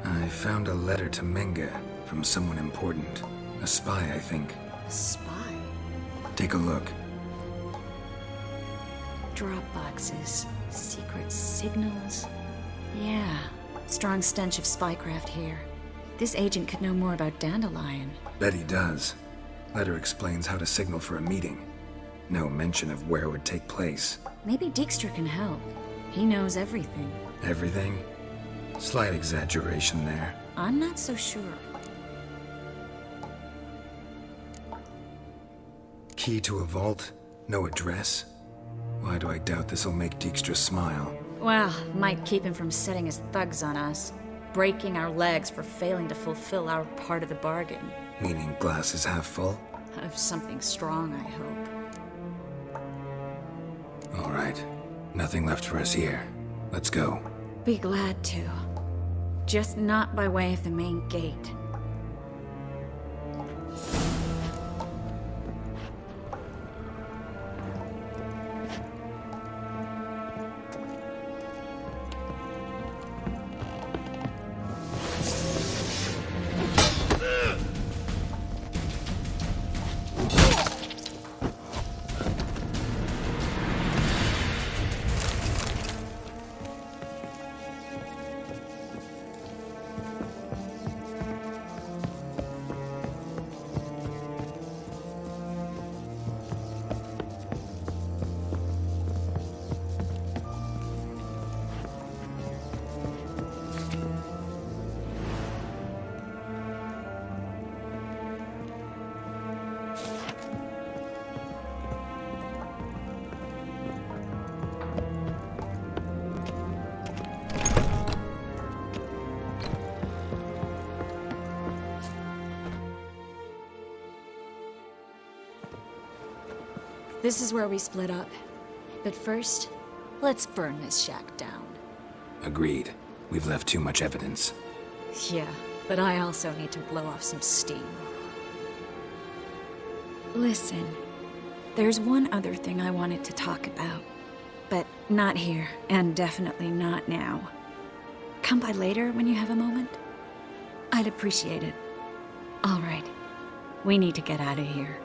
I found a letter to Menga from someone important. A spy, I think. A spy? Take a look. Drop boxes. Secret signals. Yeah. Strong stench of spycraft here. This agent could know more about Dandelion. Bet he does. Letter explains how to signal for a meeting. No mention of where it would take place. Maybe Dijkstra can help. He knows everything. Everything? Slight exaggeration there. I'm not so sure. Key to a vault? No address? Why do I doubt this'll make Dijkstra smile? Well, might keep him from setting his thugs on us. Breaking our legs for failing to fulfill our part of the bargain. Meaning glass is half full? Of something strong, I hope. All right. Nothing left for us here. Let's go. Be glad to. Just not by way of the main gate. This is where we split up. But first, let's burn this shack down. Agreed. We've left too much evidence. Yeah, but I also need to blow off some steam. Listen, there's one other thing I wanted to talk about. But not here, and definitely not now. Come by later when you have a moment? I'd appreciate it. All right. We need to get out of here.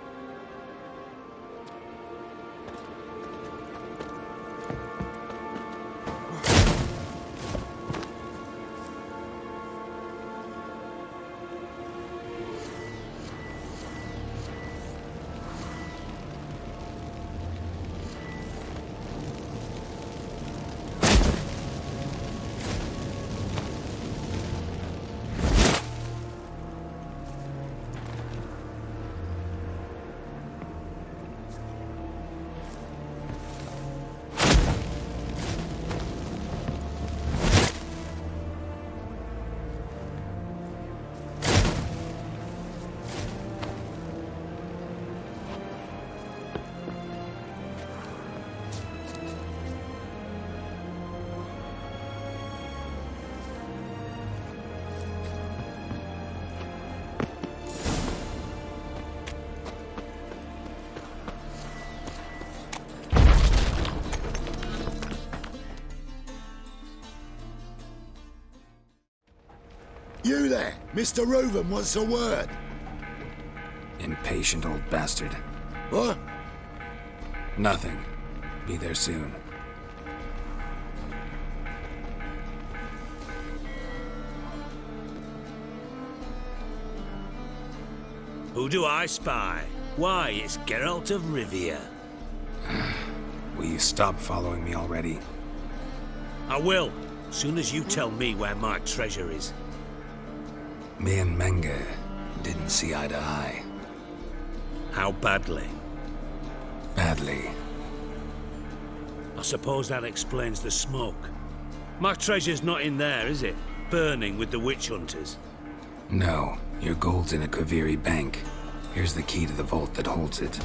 You there, Mr. Reuven wants a word. Impatient old bastard. What? Nothing. Be there soon. Who do I spy? Why, it's Geralt of Rivia. Will you stop following me already? I will, soon as you tell me where my treasure is. Me and Menge didn't see eye to eye. How badly? Badly. I suppose that explains the smoke. My treasure's not in there, is it? Burning with the witch hunters. No, your gold's in a Kaviri bank. Here's the key to the vault that holds it.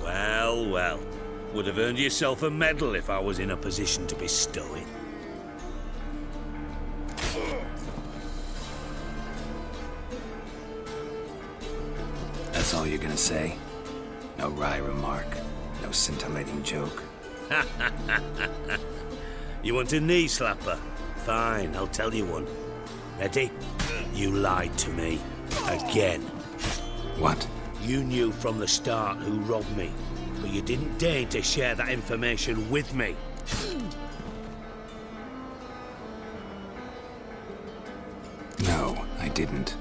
Well, well. Would have earned yourself a medal if I was in a position to bestow it. That's all you're gonna say? No wry remark, no scintillating joke. You want a knee slapper? Fine, I'll tell you one. Ready? You lied to me. Again. What? You knew from the start who robbed me, but you didn't deign to share that information with me. No, I didn't.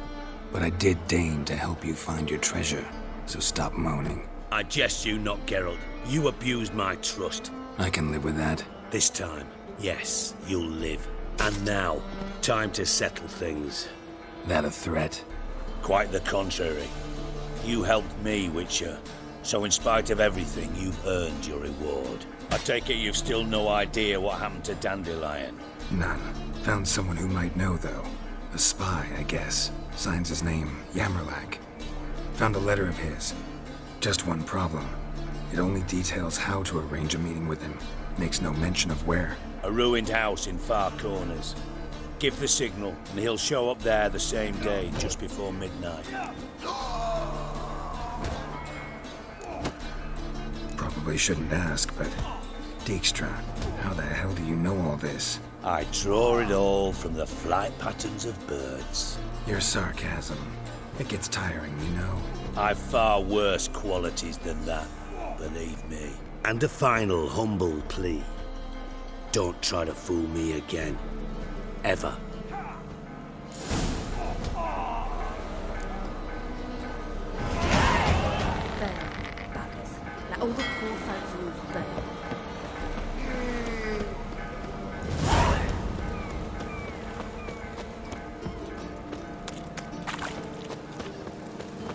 But I did deign to help you find your treasure, so stop moaning. I jest you not, Geralt. You abused my trust. I can live with that. This time, yes, you'll live. And now, time to settle things. That a threat? Quite the contrary. You helped me, Witcher. So in spite of everything, you've earned your reward. I take it you've still no idea what happened to Dandelion? None. Found someone who might know, though. A spy, I guess. Signs his name, Yammerlak. Found a letter of his. Just one problem. It only details how to arrange a meeting with him. Makes no mention of where. A ruined house in Far Corners. Give the signal, and he'll show up there the same day, just before midnight. Probably shouldn't ask, but... Dijkstra, how the hell do you know all this? I draw it all from the flight patterns of birds. Your sarcasm. It gets tiring, you know. I've far worse qualities than that, believe me. And a final humble plea. Don't try to fool me again. Ever. There, buggers. Let all the poor folk move burn.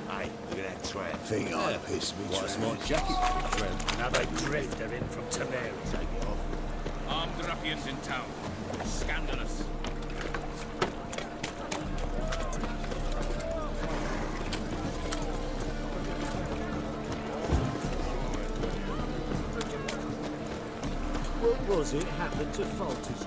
Hey, look at that tramp. Think I pissed me What's tramp. my jacket? Another drifter in from Tamir. Take it off. Armed ruffians in town. Scandalous. What was it happened to Falter's?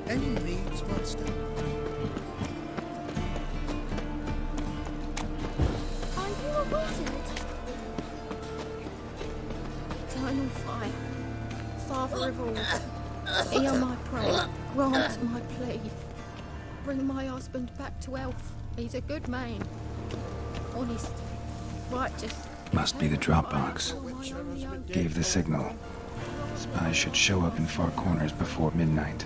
Any needs, monster? Are you a wizard? Eternal fire, Father of all, hear my prayer, grant my plea. Bring my husband back to Elf. He's a good man, honest, righteous. Must be the Dropbox. Gave the signal. Spies should show up in Far Corners before midnight.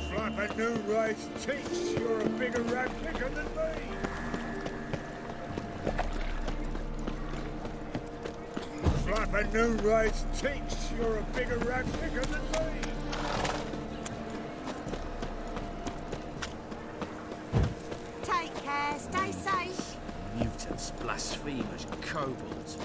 Slap a new race teach you're a bigger rat picker than me. Slap a new race teach you're a bigger rat picker than me. Blasphemous kobolds.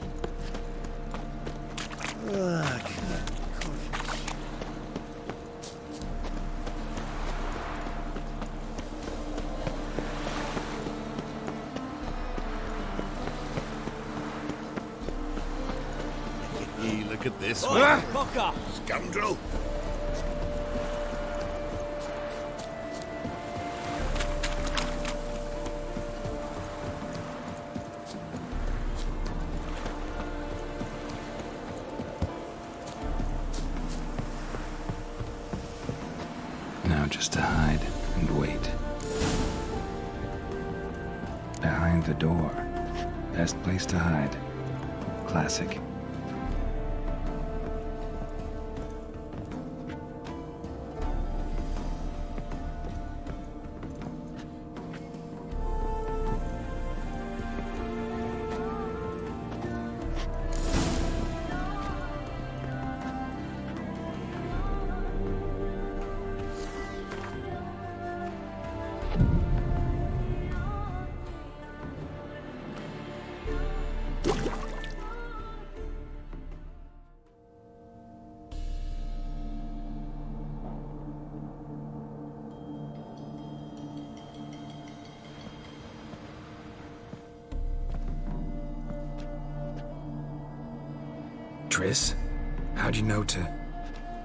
Look at this Oh, one. fucker! Scoundrel! Now just to hide and wait. Behind the door. Best place to hide. Classic. Triss? How'd you know to...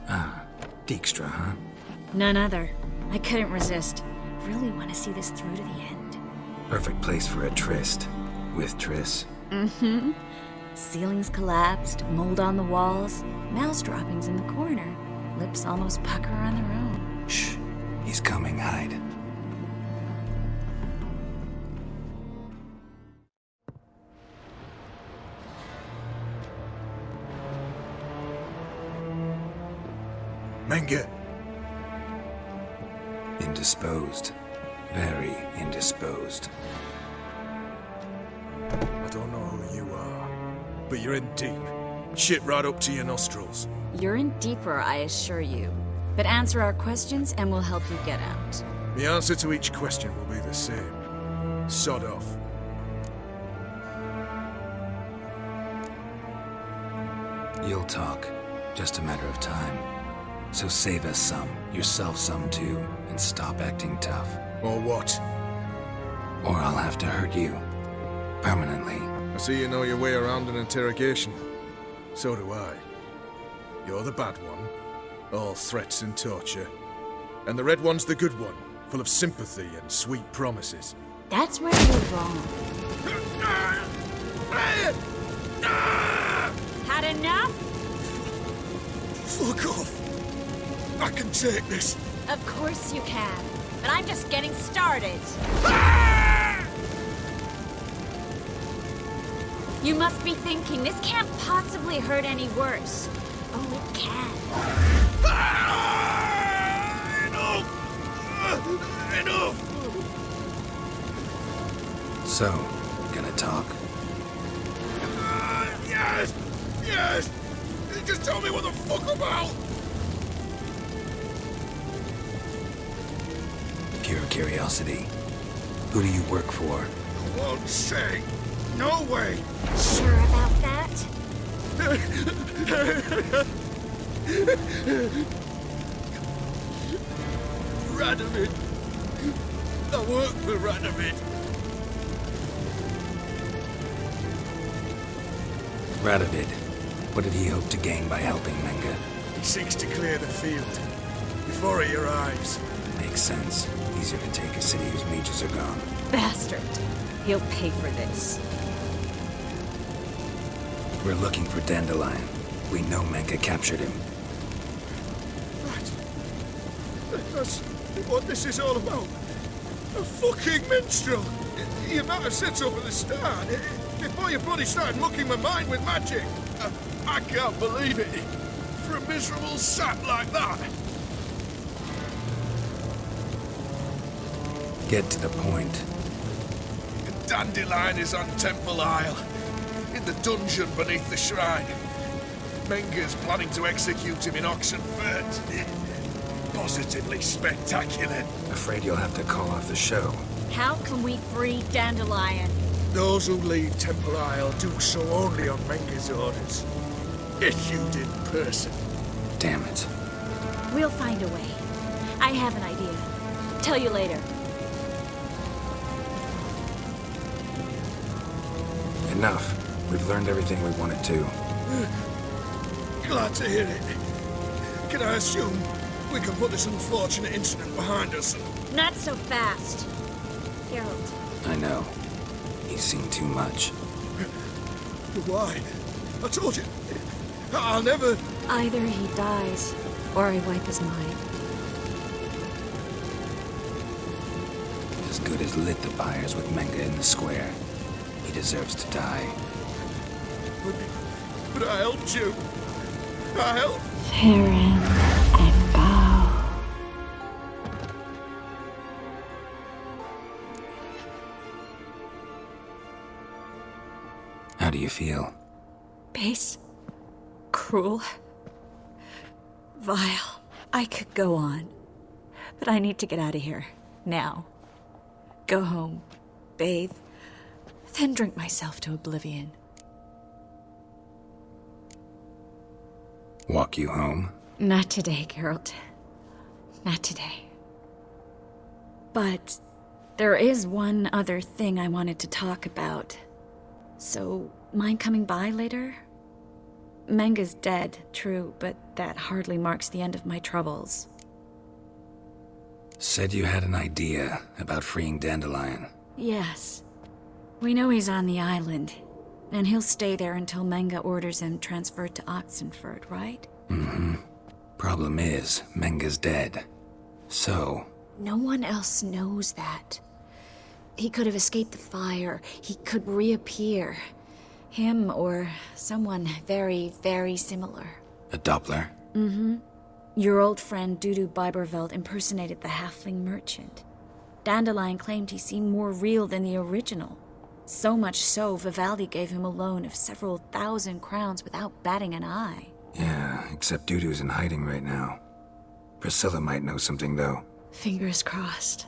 Ah, Dijkstra, huh? None other. I couldn't resist. Really want to see this through to the end. Perfect place for a tryst. With Triss. Mm-hmm. Ceilings collapsed, mold on the walls, mouse droppings in the corner. Lips almost pucker on their own. Shh. He's coming, hide. Menge. Indisposed. Very indisposed. I don't know who you are, but you're in deep. Shit right up to your nostrils. You're in deeper, I assure you. But answer our questions and we'll help you get out. The answer to each question will be the same. Sod off. You'll talk. Just a matter of time. So save us some, yourself some too, and stop acting tough. Or what? Or I'll have to hurt you. Permanently. I see you know your way around an interrogation. So do I. You're the bad one. All threats and torture. And the red one's the good one, full of sympathy and sweet promises. That's where you're wrong. Had enough? Fuck off! I can take this. Of course you can. But I'm just getting started. You must be thinking, this can't possibly hurt any worse. Oh, it can. Enough! So, gonna talk? Yes! Yes! Just tell me what the fuck about! Pure curiosity. Who do you work for? I won't say. No way! Sure about that? Radovid. I work for Radovid. Radovid. What did he hope to gain by helping Menge? He seeks to clear the field. Before he arrives. Makes sense. Easier to take a city whose mages are gone. Bastard. He'll pay for this. We're looking for Dandelion. We know Menge captured him. Right. That's what this is all about. A fucking minstrel! You might have said so from the start. Before you bloody started mucking my mind with magic. I can't believe it. For a miserable sap like that. Get to the point. Dandelion is on Temple Isle. In the dungeon beneath the shrine. Menge's planning to execute him in Oxenfurt. Positively spectacular. Afraid you'll have to call off the show. How can we free Dandelion? Those who leave Temple Isle do so only on Menge's orders. Issued in person. Damn it. We'll find a way. I have an idea. Tell you later. Enough. We've learned everything we wanted to. Glad to hear it. Can I assume we can put this unfortunate incident behind us? Not so fast. Geralt. I know. He's seen too much. Why? I told you. I'll never... Either he dies, or I wipe his mind. As good as lit the fires with Menge in the square. He deserves to die. But I helped you. I helped. Farron and bow. How do you feel? Base. Cruel. Vile. I could go on. But I need to get out of here. Now. Go home. Bathe. Then drink myself to oblivion. Walk you home? Not today, Geralt. Not today. But there is one other thing I wanted to talk about. So, mind coming by later? Menge's dead, true, but that hardly marks the end of my troubles. Said you had an idea about freeing Dandelion. Yes. We know he's on the island, and he'll stay there until Menge orders him transferred to Oxenford, right? Mm-hmm. Problem is, Menge's dead. So... No one else knows that. He could have escaped the fire. He could reappear. Him or someone very, very similar. A Doppler? Mm-hmm. Your old friend Dudu Biberveld impersonated the halfling merchant. Dandelion claimed he seemed more real than the original. So much so, Vivaldi gave him a loan of several thousand crowns without batting an eye. Yeah, except Dudu's in hiding right now. Priscilla might know something, though. Fingers crossed.